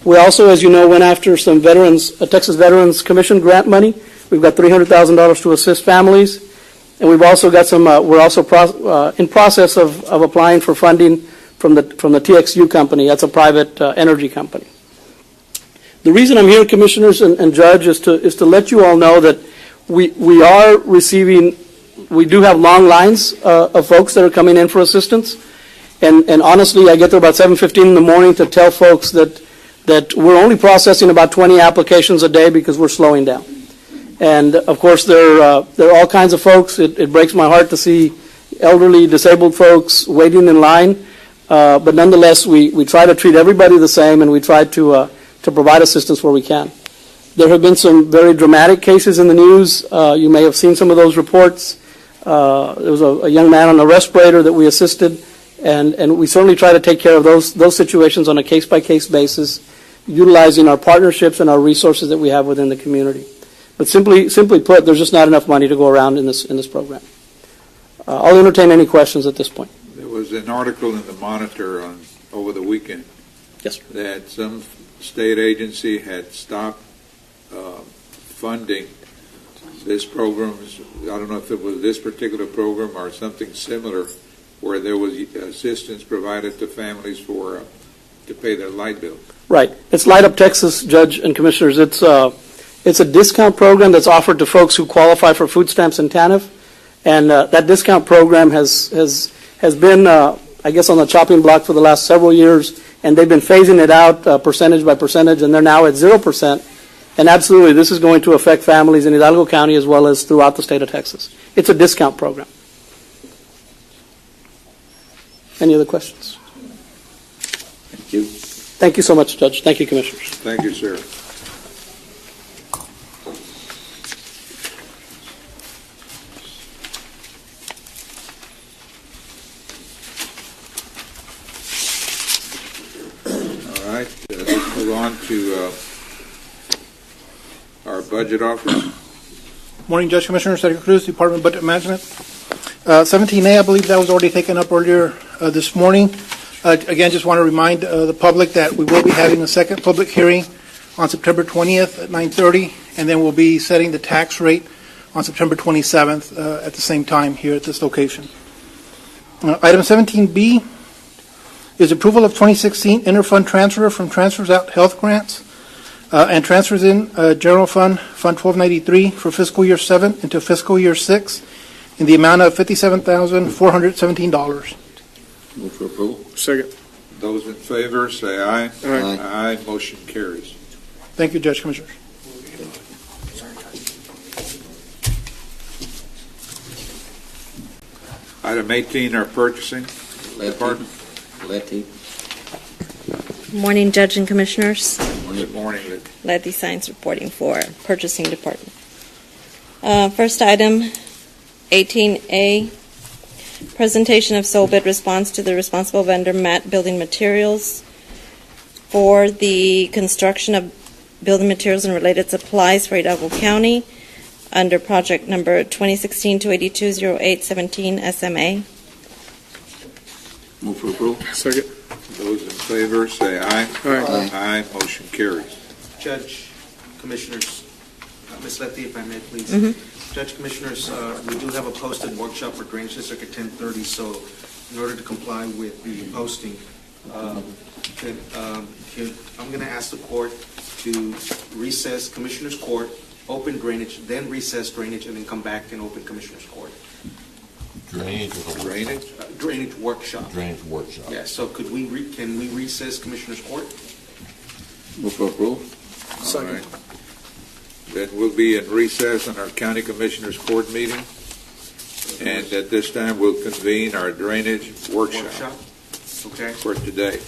We also, as you know, went after some Texas Veterans Commission grant money. We've got $300,000 to assist families, and we've also got some. We're also in process of applying for funding from the TXU company. That's a private energy company. The reason I'm here, Commissioners and Judge, is to let you all know that we are receiving. We do have long lines of folks that are coming in for assistance, and honestly, I get there about 7:15 in the morning to tell folks that we're only processing about 20 applications a day because we're slowing down. And of course, there are all kinds of folks. It breaks my heart to see elderly, disabled folks waiting in line. But nonetheless, we try to treat everybody the same, and we try to provide assistance where we can. There have been some very dramatic cases in the news. You may have seen some of those reports. There was a young man on a respirator that we assisted, and we certainly try to take care of those situations on a case-by-case basis, utilizing our partnerships and our resources that we have within the community. But simply put, there's just not enough money to go around in this program. I'll entertain any questions at this point. There was an article in the Monitor over the weekend. Yes, sir. That some state agency had stopped funding this program. I don't know if it was this particular program or something similar, where there was assistance provided to families to pay their light bill. Right. It's Light Up Texas, Judge and Commissioners. It's a discount program that's offered to folks who qualify for food stamps and TANF, and that discount program has been, I guess, on the chopping block for the last several years, and they've been phasing it out percentage by percentage, and they're now at 0%. And absolutely, this is going to affect families in Hidalgo County as well as throughout the state of Texas. It's a discount program. Any other questions? Thank you. Thank you so much, Judge. Thank you, Commissioners. Thank you, sir. All right, let's move on to our budget office. Morning, Judge, Commissioner, Sergio Cruz, Department of Budget Management. 17A, I believe that was already taken up earlier this morning. Again, just want to remind the public that we will be having a second public hearing on September 20th at 9:30, and then we'll be setting the tax rate on September 27th at the same time here at this location. Item 17B is approval of 2016 interfund transfer from transfers out health grants and transfers in General Fund, Fund 1293 for fiscal year 7 into fiscal year 6 in the amount of $57,417. Move for approval. Second. Those in favor, say aye. Aye. Aye. Motion carries. Thank you, Judge, Commissioners. Item 18, our purchasing department. Letty. Good morning, Judge and Commissioners. Good morning, Letty. Letty Science reporting for Purchasing Department. First item, 18A, presentation of sole bid response to the responsible vendor Matt Building Materials for the construction of building materials and related supplies for Hidalgo County under project number 2016-282-0817 SMA. Move for approval. Second. Those in favor, say aye. Aye. Aye. Motion carries. Judge, Commissioners, Ms. Letty, if I may, please. Judge, Commissioners, we do have a posted workshop for Drainage District at 10:30, so in order to comply with the posting, I'm going to ask the court to recess Commissioners Court, open drainage, then recess drainage, and then come back and open Commissioners Court. Drainage. Drainage workshop. Drainage workshop. Yeah, so can we recess Commissioners Court? Move for approval. All right. Then we'll be in recess on our County Commissioners Court meeting. And at this time, we'll convene our drainage workshop Okay, for today.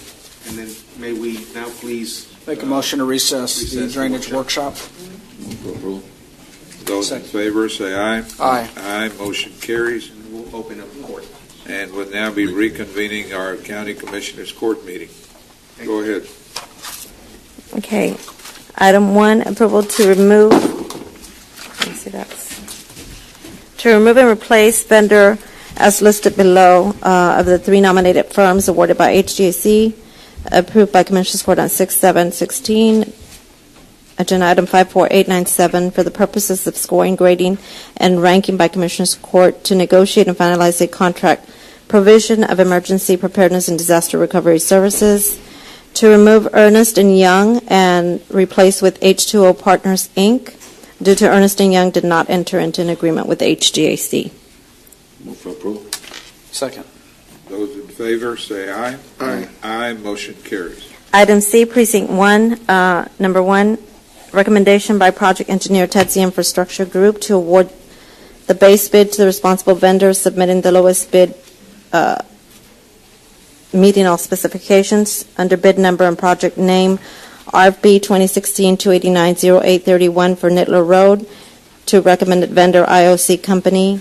and then may we now please... Make a motion to recess the recess drainage workshop. Those in favor say aye. Aye. Aye, motion carries. And we'll open up court. And we'll now be reconvening our County Commissioners Court meeting. Go ahead. Okay. Item 1, approval to remove, let me see, to remove and replace vendor as listed below of the 3 nominated firms awarded by HDAC, approved by Commissioners Court on 6/7/16. Agenda item 54897 for the purposes of scoring, grading, and ranking by Commissioners Court to negotiate and finalize a contract provision of emergency preparedness and disaster recovery services, to remove Ernest and Young and replace with H2O Partners, Inc., due to Ernest and Young did not enter into an agreement with HDAC. Move for approval. Second. Those in favor say aye. Aye. Aye, motion carries. Item C, Precinct 1, number 1, recommendation by Project Engineer Tetsi Infrastructure Group to award the base bid to the responsible vendor submitting the lowest bid, meeting all specifications. Under bid number and project name, RFB 2016-289-0831 for Nittler Road, to recommended vendor IOC Company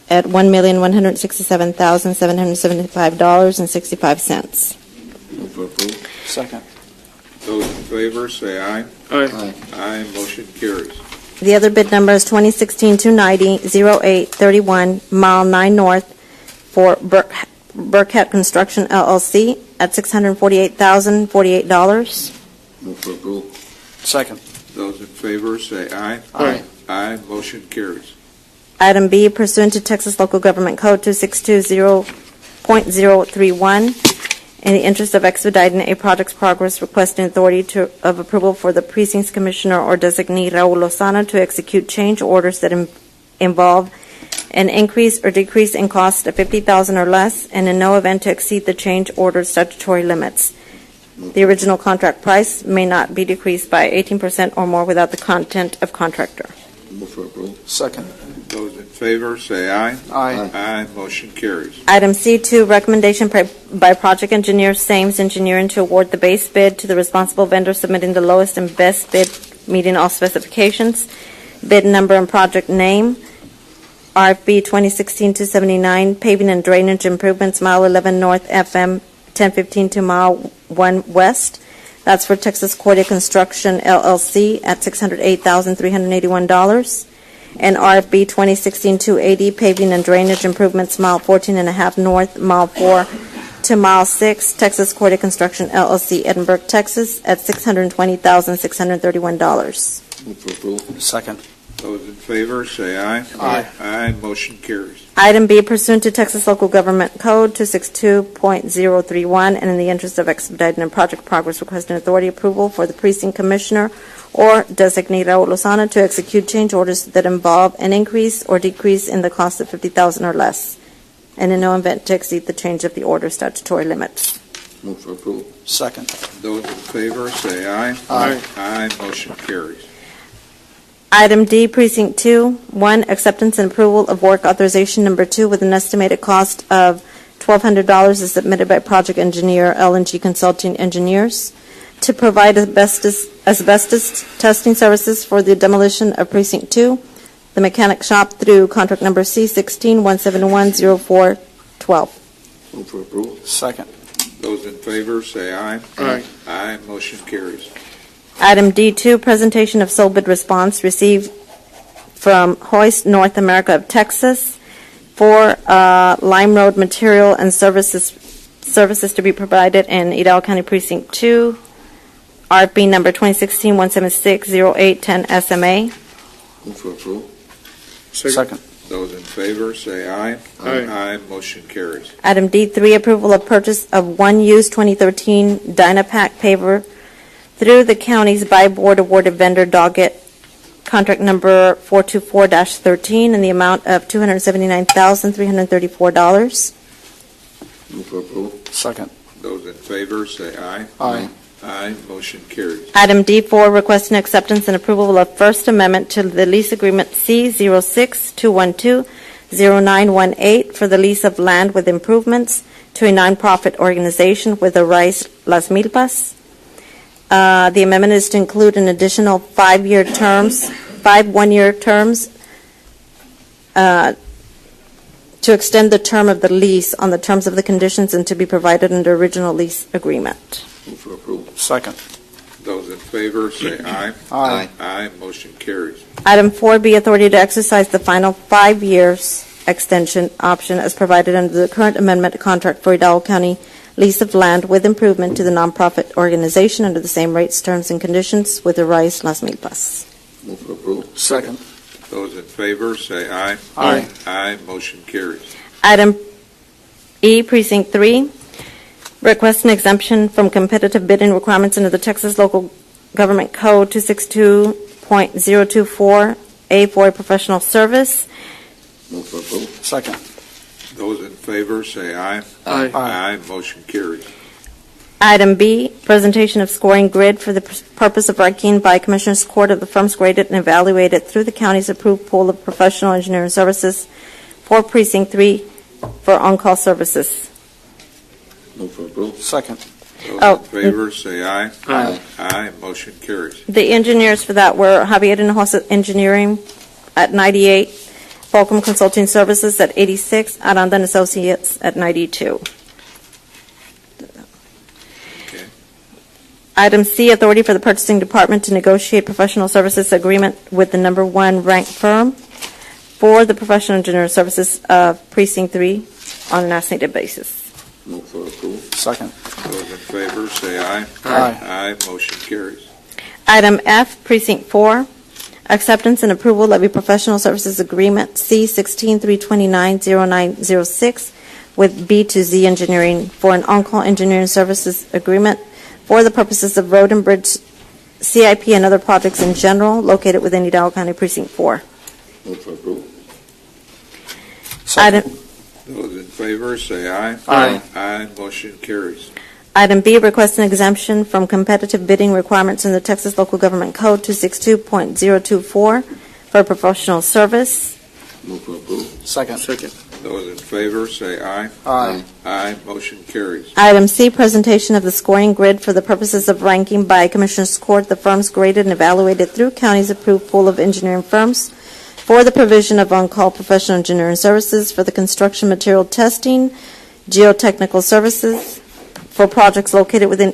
at $1,167,775.65. Move for approval. Second. Those in favor say aye. Aye. Aye, motion carries. The other bid number is 2016-290-0831, mile 9 north for Burkett Construction LLC at $648,048. Move for approval. Second. Those in favor say aye. Aye. Aye, motion carries. Item B, pursuant to Texas Local Government Code 2620.031, in the interest of expediting a project's progress, requesting authority of approval for the Precincts Commissioner or Designee Raul Alesana to execute change orders that involve an increase or decrease in cost of $50,000 or less, and in no event to exceed the change order's statutory limits. The original contract price may not be decreased by 18% or more without the consent of contractor. Move for approval. Second. Those in favor say aye. Aye. Aye, motion carries. Item C2, recommendation by Project Engineer Sames Engineering to award the base bid to the responsible vendor submitting the lowest and best bid meeting all specifications. Bid number and project name, RFB 2016-279, paving and drainage improvements, mile 11 north, FM 1015 to mile 1 west. That's for Texas Cordia Construction LLC at $608,381. And RFB 2016-280, paving and drainage improvements, mile 14 and a half north, mile 4 to mile 6, Texas Cordia Construction LLC, Edinburgh, Texas, at $620,631. Move for approval. Second. Those in favor say aye. Aye. Aye, motion carries. Item B, pursuant to Texas Local Government Code 262.031, and in the interest of expediting a project progress, requesting authority approval for the Precinct Commissioner or Designee Raul Alesana to execute change orders that involve an increase or decrease in the cost of $50,000 or less, and in no event to exceed the change of the order statutory limits. Move for approval. Second. Those in favor say aye. Aye. Aye, motion carries. Item D, Precinct 2, 1, acceptance and approval of work authorization number 2 with an estimated cost of $1,200 is submitted by Project Engineer L&G Consulting Engineers to provide asbestos testing services for the demolition of Precinct 2, the mechanic shop, through contract number C16-1710412. Move for approval. Second. Those in favor say aye. Aye. Aye, motion carries. Item D2, presentation of sole bid response received from Hoist North America of Texas for Lime Road material and services to be provided in Hidalgo County Precinct 2, RFB number 2016-176-0810 SMA. Move for approval. Second. Those in favor say aye. Aye. Aye, motion carries. Item D3, approval of purchase of one used 2013 Dynapack paver through the county's by board awarded vendor Doggett, contract number 424-13, in the amount of $279,334. Move for approval. Second. Those in favor say aye. Aye. Aye. Motion carries. Item D4, requesting acceptance and approval of First Amendment to the lease agreement C062120918 for the lease of land with improvements to a nonprofit organization with Arise Las Milpas. The amendment is to include an additional 5 one-year terms to extend the term of the lease on the terms of the conditions and to be provided under original lease agreement. Move for approval. Second. Those in favor say aye. Aye. Aye. Motion carries. Item 4B, authority to exercise the final 5 years extension option as provided under the current amendment contract for Hidalgo County lease of land with improvement to the nonprofit organization under the same rates, terms, and conditions with Arise Las Milpas. Move for approval. Second. Those in favor say aye. Aye. Aye. Motion carries. Item E, Precinct 3, request an exemption from competitive bidding requirements under the Texas Local Government Code 262.024A for a professional service. Move for approval. Second. Those in favor say aye. Aye. Aye. Motion carries. Item B, presentation of scoring grid for the purpose of ranking by Commissioners Court of the firms graded and evaluated through the county's approved pool of professional engineering services for Precinct 3 for on-call services. Move for approval. Second. Those Oh. in favor say aye. Aye. Aye. Motion carries. The engineers for that were Javier Martinez Engineering at 98, Fulcrum Consulting Services at 86, Aranda and Associates at 92. Okay. Item C, authority for the purchasing department to negotiate professional services agreement with the number 1 ranked firm for the professional engineering services of Precinct 3 on an as-needed basis. Move for approval. Second. Those in favor say aye. Aye. Aye. Motion carries. Item F, Precinct 4, acceptance and approval of a professional services agreement C163290906 with B2Z Engineering for an on-call engineering services agreement for the purposes of road and bridge CIP and other projects in general located within Hidalgo County Precinct 4. Move for approval. Item, Those in favor say aye. Aye. Aye. Motion carries. Item B, request an exemption from competitive bidding requirements in the Texas Local Government Code 262.024 for professional service. Move for approval. Second. Second. Those in favor say aye. Aye. Aye. Motion carries. Item C, presentation of the scoring grid for the purposes of ranking by Commissioners Court the firms graded and evaluated through county's approved pool of engineering firms for the provision of on-call professional engineering services for the construction material testing, geotechnical services for projects located within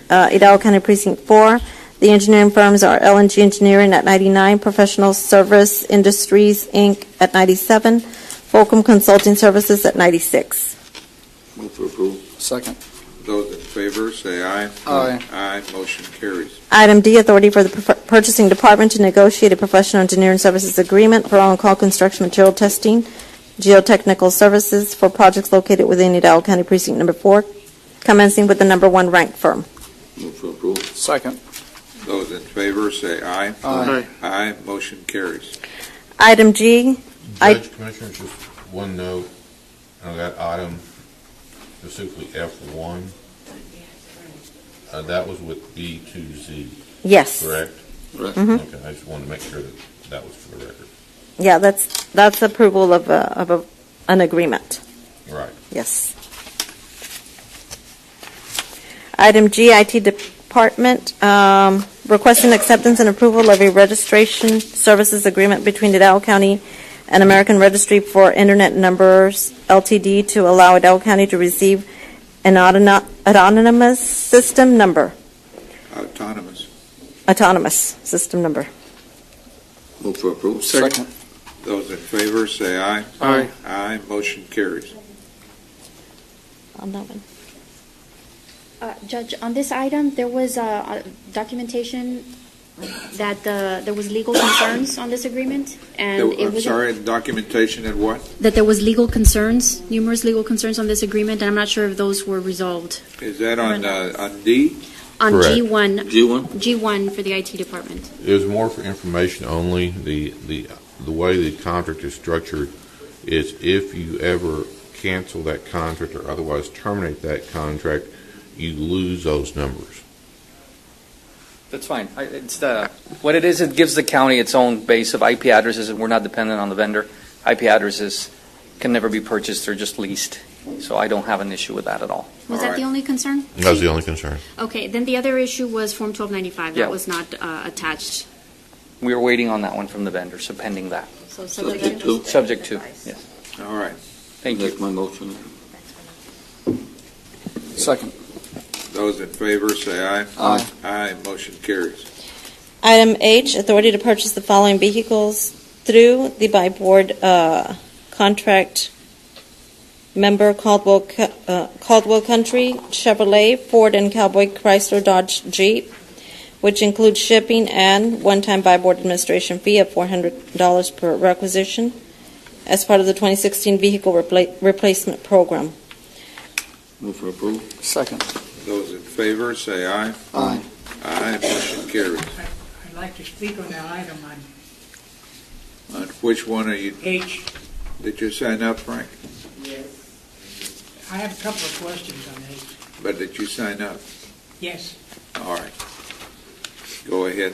Hidalgo County Precinct 4. The engineering firms are L&G Engineering at 99, Professional Service Industries, Inc. at 97, Fulcrum Consulting Services at 96. Move for approval. Second. Those in favor say aye. Aye. Aye. Motion carries. Item D, authority for the purchasing department to negotiate a professional engineering services agreement for on-call construction material testing, geotechnical services for projects located within Hidalgo County Precinct number 4, commencing with the number 1 ranked firm. Move for approval. Second. Those in favor say aye. Aye. Aye. Motion carries. Item G, Judge, Commissioners, just one note on that item, specifically F1. That was with B2Z, yes. correct? Correct. Mhm. Okay, I just wanted to make sure that that was for the record. Yeah, that's approval of an agreement. Right. Yes. Item G, IT Department, requesting acceptance and approval of a registration services agreement between Hidalgo County and American Registry for Internet Numbers LTD to allow Hidalgo County to receive an autonomous system number. Autonomous system number. Move for approval. Second. Those in favor say aye. Aye. Aye. Motion carries. On that one. Judge, on this item, there was documentation that there was legal concerns on this agreement, and it I'm was sorry, documentation and what? that there was legal concerns, numerous legal concerns on this agreement, and I'm not sure if those were resolved. Is that on D? On Correct. G1. G1? G1 for the IT department. It was more for information only. The way the contract is structured is if you ever cancel that contract or otherwise terminate that contract, you lose those numbers. That's fine. What it is, it gives the county its own base of IP addresses, and we're not dependent on the vendor. IP addresses can never be purchased, they're just leased. So I don't have an issue with that at all. Was that the only concern? That was the only concern. Okay, then the other issue was Form 1295. Yeah. That was not attached. We were waiting on that one from the vendor, so pending that. So subject to? Subject to, yes. All right. Thank you. That's my motion. Second. Those in favor, say aye. Aye. Aye, motion carries. Item H, authority to purchase the following vehicles through the by board contract member Caldwell Country, Chevrolet, Ford, and Cowboy Chrysler Dodge Jeep, which includes shipping and one-time by board administration fee of $400 per requisition as part of the 2016 vehicle replacement program. Move for approval. Second. Those in favor, say aye. Aye. Aye, motion carries. I'd like to speak on that item on Which one are you, H. did you sign up, Frank? Yes. I have a couple of questions on H. But did you sign up? Yes. All right. Go ahead.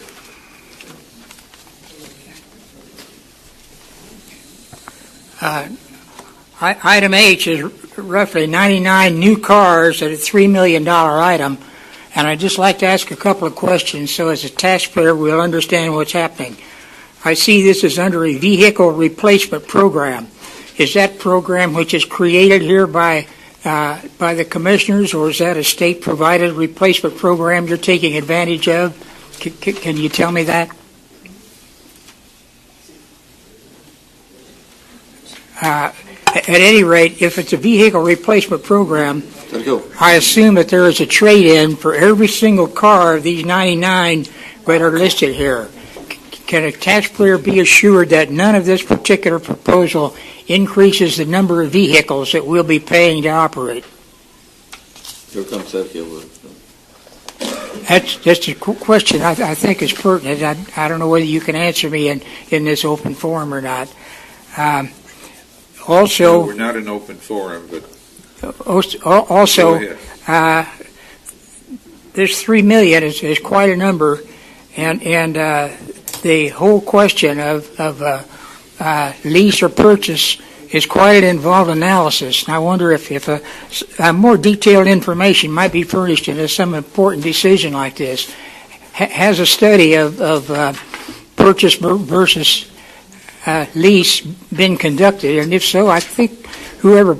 Item H is roughly 99 new cars at a $3 million item, and I'd just like to ask a couple of questions so as a taxpayer we'll understand what's happening. I see this is under a vehicle replacement program. Is that program which is created here by the commissioners, or is that a state-provided replacement program you're taking advantage of? Can you tell me that? At any rate, if it's a vehicle replacement program, I assume that there is a trade-in for every single car of these 99 that are listed here. Can a taxpayer be assured that none of this particular proposal increases the number of vehicles that we'll be paying to operate? Here comes Sergio. That's a question I think is pertinent. I don't know whether you can answer me in this open forum or not. Also, We're not an open forum, but also, go ahead. This $3 million is quite a number, and the whole question of lease or purchase is quite an involved analysis. And I wonder if more detailed information might be furnished in some important decision like this. Has a study of purchase versus lease been conducted? And if so, I think whoever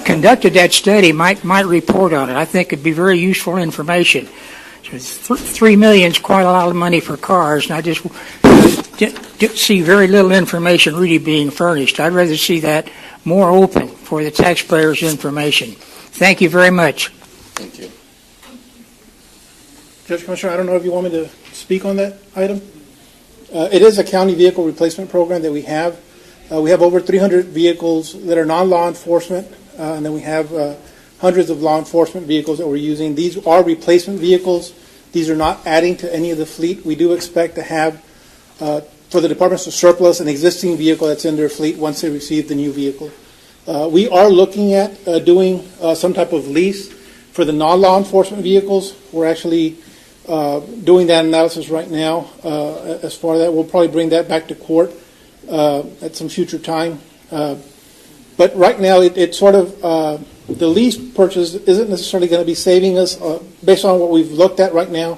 conducted that study might report on it. I think it'd be very useful information. So $3 million is quite a lot of money for cars, and I just see very little information really being furnished. I'd rather see that more open for the taxpayers' information. Thank you very much. Thank you. Judge Commissioner, I don't know if you want me to speak on that item. It is a county vehicle replacement program that we have. We have over 300 vehicles that are non-law enforcement, and then we have hundreds of law enforcement vehicles that we're using. These are replacement vehicles. These are not adding to any of the fleet. We do expect to have, for the departments to surplus an existing vehicle that's in their fleet once they receive the new vehicle. We are looking at doing some type of lease for the non-law enforcement vehicles. We're actually doing that analysis right now. As far as that, we'll probably bring that back to court at some future time. But right now, it's sort of the lease purchase isn't necessarily going to be saving us, based on what we've looked at right now,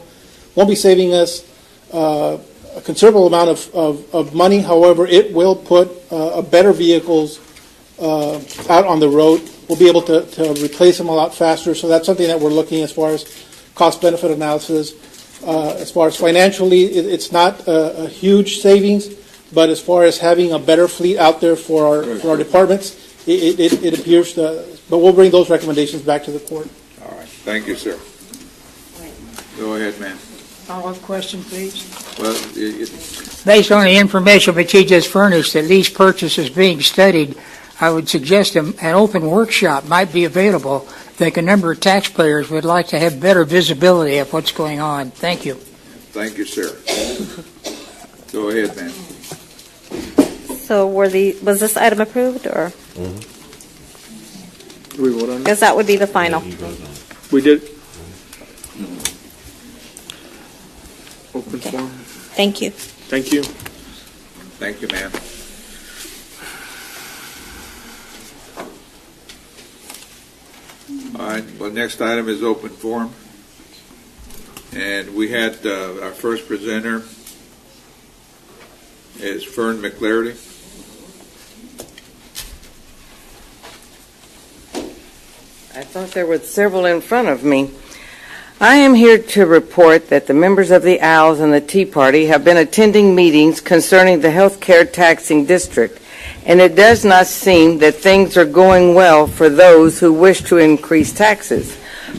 won't be saving us a considerable amount of money. However, it will put better vehicles out on the road. We'll be able to replace them a lot faster. So that's something that we're looking as far as cost-benefit analysis. As far as financially, it's not a huge savings, but as far as having a better fleet out there for our departments, it appears to. But we'll bring those recommendations back to the court. All right. Thank you, sir. Go ahead, ma'am. Follow-up question, please. Well, Based on the information that you just furnished, that lease purchase is being studied, I would suggest an open workshop might be available. I think a number of taxpayers would like to have better visibility of what's going on. Thank you. Thank you, sir. Go ahead, ma'am. So was this item approved, or? Mm-hmm. We vote on it? Because that would be the final. We did. Thank you. Thank you. Thank you, ma'am. All right, well, next item is open forum. And we had our first presenter is Fern McClarity. I thought there were several in front of me. I am here to report that the members of the Owls and the Tea Party have been attending meetings concerning the healthcare taxing district, and it does not seem that things are going well for those who wish to increase taxes.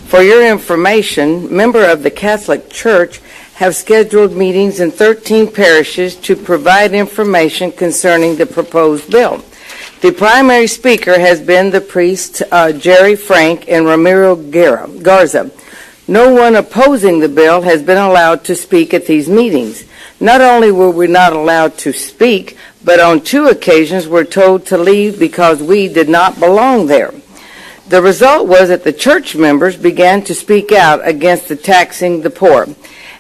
For your information, members of the Catholic Church have scheduled meetings in 13 parishes to provide information concerning the proposed bill. The primary speaker has been the priest Jerry Frank and Ramiro Garza. No one opposing the bill has been allowed to speak at these meetings. Not only were we not allowed to speak, but on 2 occasions were told to leave because we did not belong there. The result was that the church members began to speak out against the taxing the poor.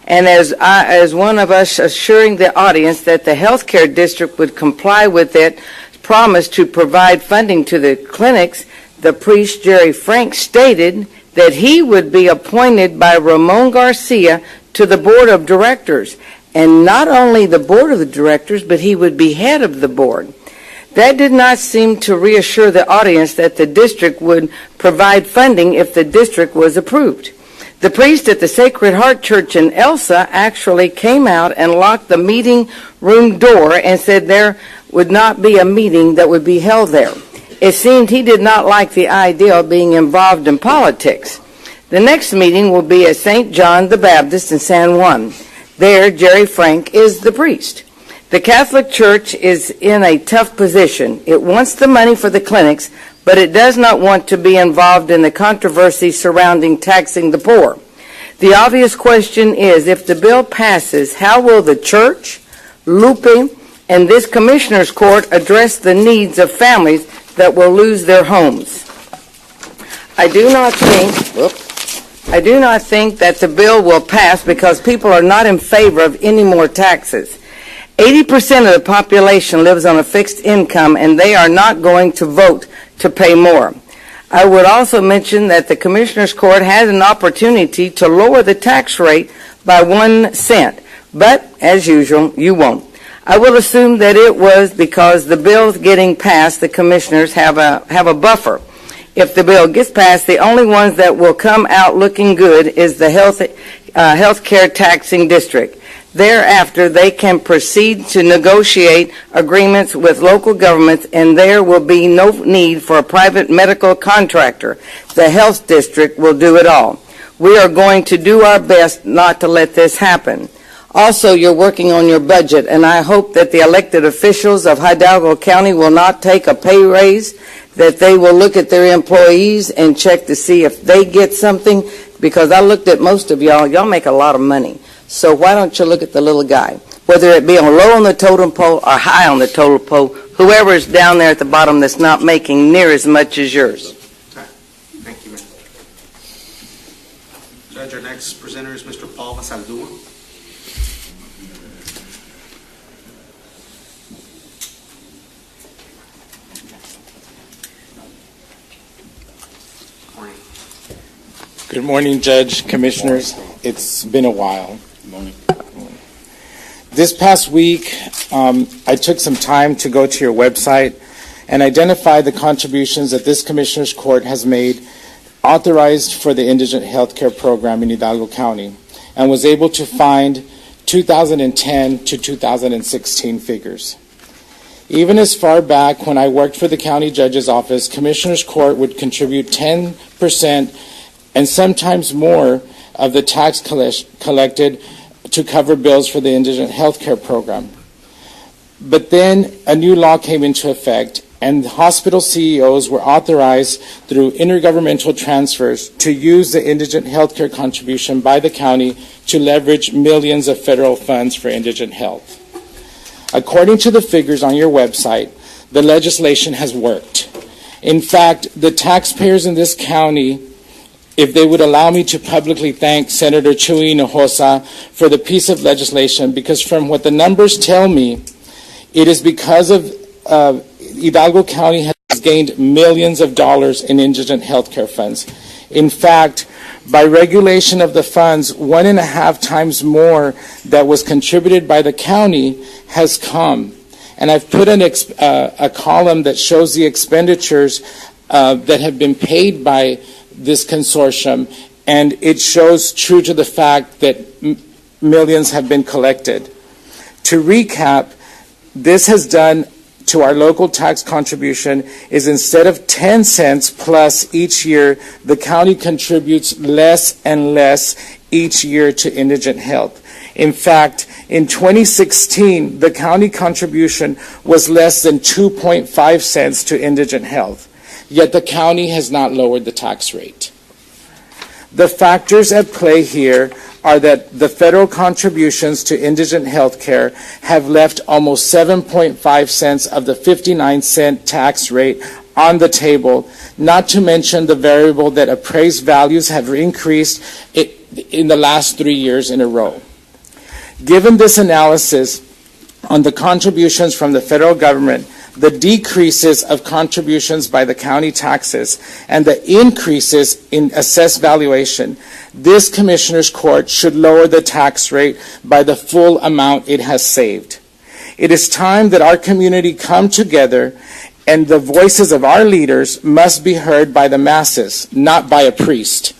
And as one of us assuring the audience that the healthcare district would comply with it, promise to provide funding to the clinics, the priest Jerry Frank stated that he would be appointed by Ramon Garcia to the board of directors, and not only the board of the directors, but he would be head of the board. That did not seem to reassure the audience that the district would provide funding if the district was approved. The priest at the Sacred Heart Church in Elsa actually came out and locked the meeting room door and said there would not be a meeting that would be held there. It seemed he did not like the idea of being involved in politics. The next meeting will be at St. John the Baptist in San Juan. There, Jerry Frank is the priest. The Catholic Church is in a tough position. It wants the money for the clinics, but it does not want to be involved in the controversy surrounding taxing the poor. The obvious question is, if the bill passes, how will the church, Lupe, and this commissioner's court address the needs of families that will lose their homes? I do not think that the bill will pass because people are not in favor of any more taxes. 80% of the population lives on a fixed income, and they are not going to vote to pay more. I would also mention that the Commissioner's Court has an opportunity to lower the tax rate by 1 cent, but as usual, you won't. I will assume that it was because the bill's getting passed, the commissioners have a buffer. If the bill gets passed, the only ones that will come out looking good is the healthcare taxing district. Thereafter, they can proceed to negotiate agreements with local governments, and there will be no need for a private medical contractor. The health district will do it all. We are going to do our best not to let this happen. Also, you're working on your budget, and I hope that the elected officials of Hidalgo County will not take a pay raise, that they will look at their employees and check to see if they get something, because I looked at most of y'all make a lot of money. So why don't you look at the little guy, whether it be low on the totem pole or high on the totem pole, whoever is down there at the bottom that's not making near as much as yours. Thank you, ma'am. Judge, our next presenter is Mr. Paul Basaldua. Good morning, Judge, Commissioners. It's been a while. Good morning. This past week, I took some time to go to your website and identify the contributions that this Commissioner's Court has made authorized for the indigent health care program in Hidalgo County, and was able to find 2010 to 2016 figures. Even as far back when I worked for the county judge's office, Commissioner's Court would contribute 10% and sometimes more of the tax collected to cover bills for the indigent health care program. But then a new law came into effect, and hospital CEOs were authorized through intergovernmental transfers to use the indigent health care contribution by the county to leverage millions of federal funds for indigent health. According to the figures on your website, the legislation has worked. In fact, the taxpayers in this county if they would allow me to publicly thank Senator Chuy Hinojosa for the piece of legislation, because from what the numbers tell me, it is because of Hidalgo County has gained millions of dollars in indigent health care funds. In fact, by regulation of the funds, 1.5 times more that was contributed by the county has come. And I've put a column that shows the expenditures that have been paid by this consortium, and it shows true to the fact that millions have been collected. To recap, this has done to our local tax contribution is instead of 10 cents plus each year, the county contributes less and less each year to indigent health. In fact, in 2016, the county contribution was less than 2.5 cents to indigent health. Yet the county has not lowered the tax rate. The factors at play here are that the federal contributions to indigent health care have left almost 7.5 cents of the 59-cent tax rate on the table, not to mention the variable that appraised values have increased in the last 3 years in a row. Given this analysis on the contributions from the federal government, the decreases of contributions by the county taxes, and the increases in assessed valuation, this Commissioner's Court should lower the tax rate by the full amount it has saved. It is time that our community come together, and the voices of our leaders must be heard by the masses, not by a priest.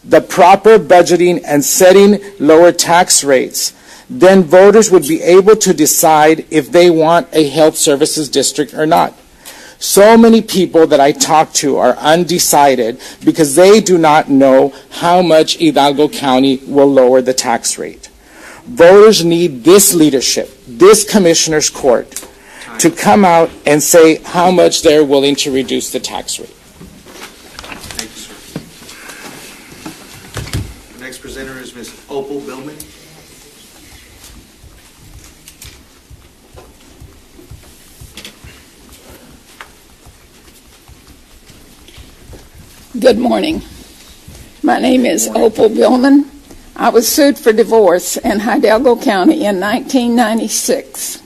The proper budgeting and setting lower tax rates, then voters would be able to decide if they want a health services district or not. So many people that I talk to are undecided because they do not know how much Hidalgo County will lower the tax rate. Voters need this leadership, this Commissioner's Court, to come out and say how much they're willing to reduce the tax rate. Thank you, sir. The next presenter is Ms. Opal Billman. Good morning. My name is Opal Billman. I was sued for divorce in Hidalgo County in 1996.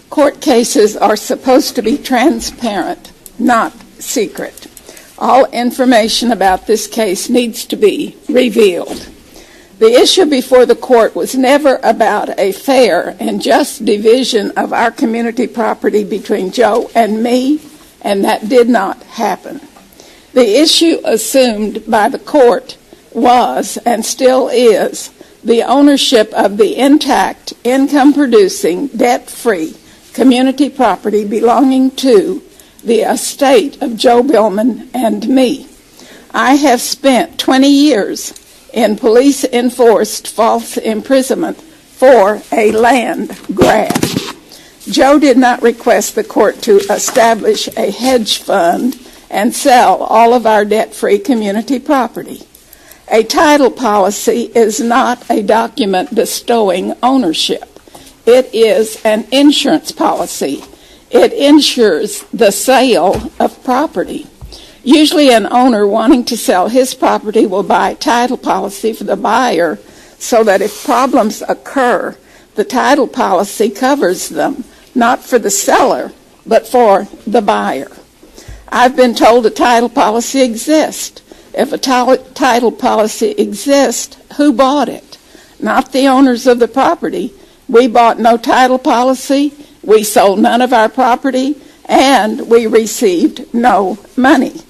Court cases are supposed to be transparent, not secret. All information about this case needs to be revealed. The issue before the court was never about a fair and just division of our community property between Joe and me, and that did not happen. The issue assumed by the court was, and still is, the ownership of the intact, income-producing, debt-free community property belonging to the estate of Joe Billman and me. I have spent 20 years in police-enforced false imprisonment for a land grab. Joe did not request the court to establish a hedge fund and sell all of our debt-free community property. A title policy is not a document bestowing ownership. It is an insurance policy. It insures the sale of property. Usually an owner wanting to sell his property will buy a title policy for the buyer so that if problems occur, the title policy covers them, not for the seller, but for the buyer. I've been told a title policy exists. If a title policy exists, who bought it? Not the owners of the property. We bought no title policy, we sold none of our property, and we received no money.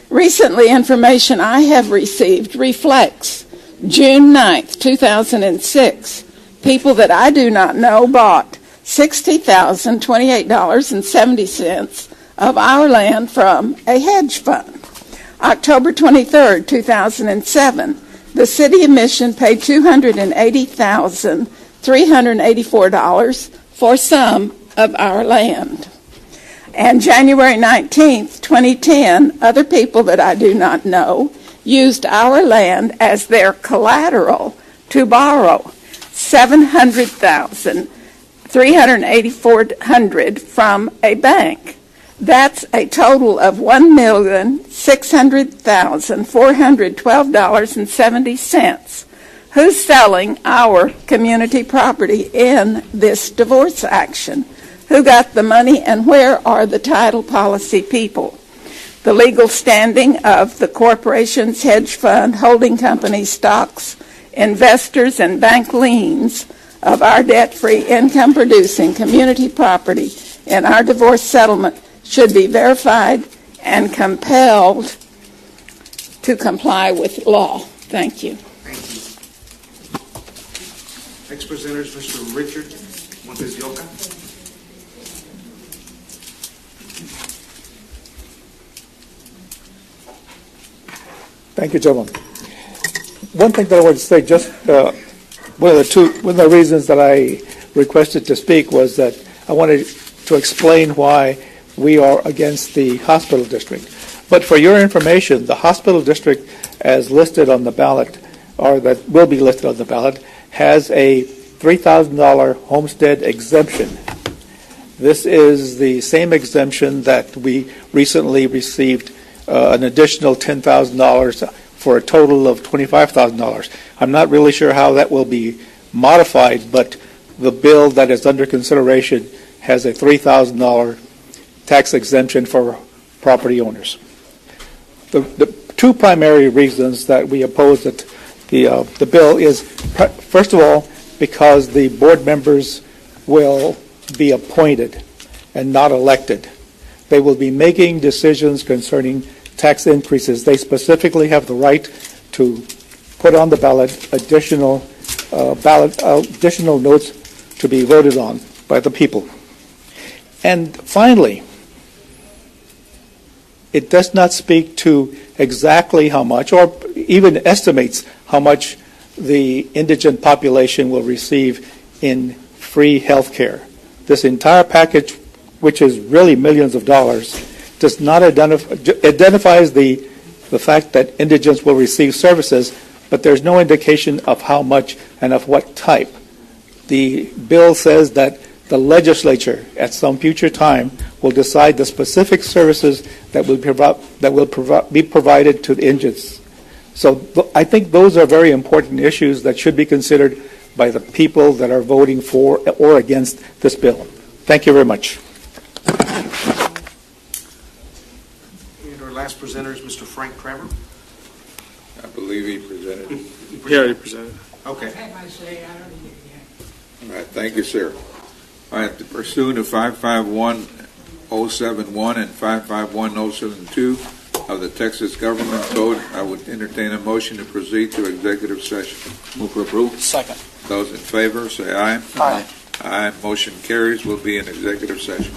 Recently, information I have received reflects June 9th, 2006. People that I do not know bought $60,028.70 of our land from a hedge fund. October 23rd, 2007, the City of Mission paid $280,384 for some of our land. And January 19th, 2010, other people that I do not know used our land as their collateral to borrow $700,384 from a bank. That's a total of $1,600,412.70. Who's selling our community property in this divorce action? Who got the money, and where are the title policy people? The legal standing of the corporations, hedge fund, holding company stocks, investors, and bank liens of our debt-free, income-producing community property in our divorce settlement should be verified and compelled to comply with law. Thank you. Thank you. Next presenter is Mr. Richard Montes de Oca. Thank you, gentlemen. One thing that I wanted to say, just one of the reasons that I requested to speak was that I wanted to explain why we are against the hospital district. But for your information, the hospital district, as listed on the ballot, or that will be listed on the ballot, has a $3,000 homestead exemption. This is the same exemption that we recently received an additional $10,000 for a total of $25,000. I'm not really sure how that will be modified, but the bill that is under consideration has a $3,000 tax exemption for property owners. The two primary reasons that we oppose it, the bill is, first of all, because the board members will be appointed and not elected. They will be making decisions concerning tax increases. They specifically have the right to put on the ballot additional notes to be voted on by the people. And finally, it does not speak to exactly how much, or even estimates how much the indigent population will receive in free health care. This entire package, which is really millions of dollars, does not identifies the fact that indigents will receive services, but there's no indication of how much and of what type. The bill says that the legislature at some future time will decide the specific services that will be provided to the indigents. So I think those are very important issues that should be considered by the people that are voting for or against this bill. Thank you very much. And our last presenter is Mr. Frank Kramer. I believe he presented. He already presented. Okay. All right, thank you, sir. All right, pursuant to 551-071 and 551-072 of the Texas Government Code, I would entertain a motion to proceed to executive session. Move for approval. Second. Those in favor, say aye. Aye. Aye. Motion carries. We'll be in executive session.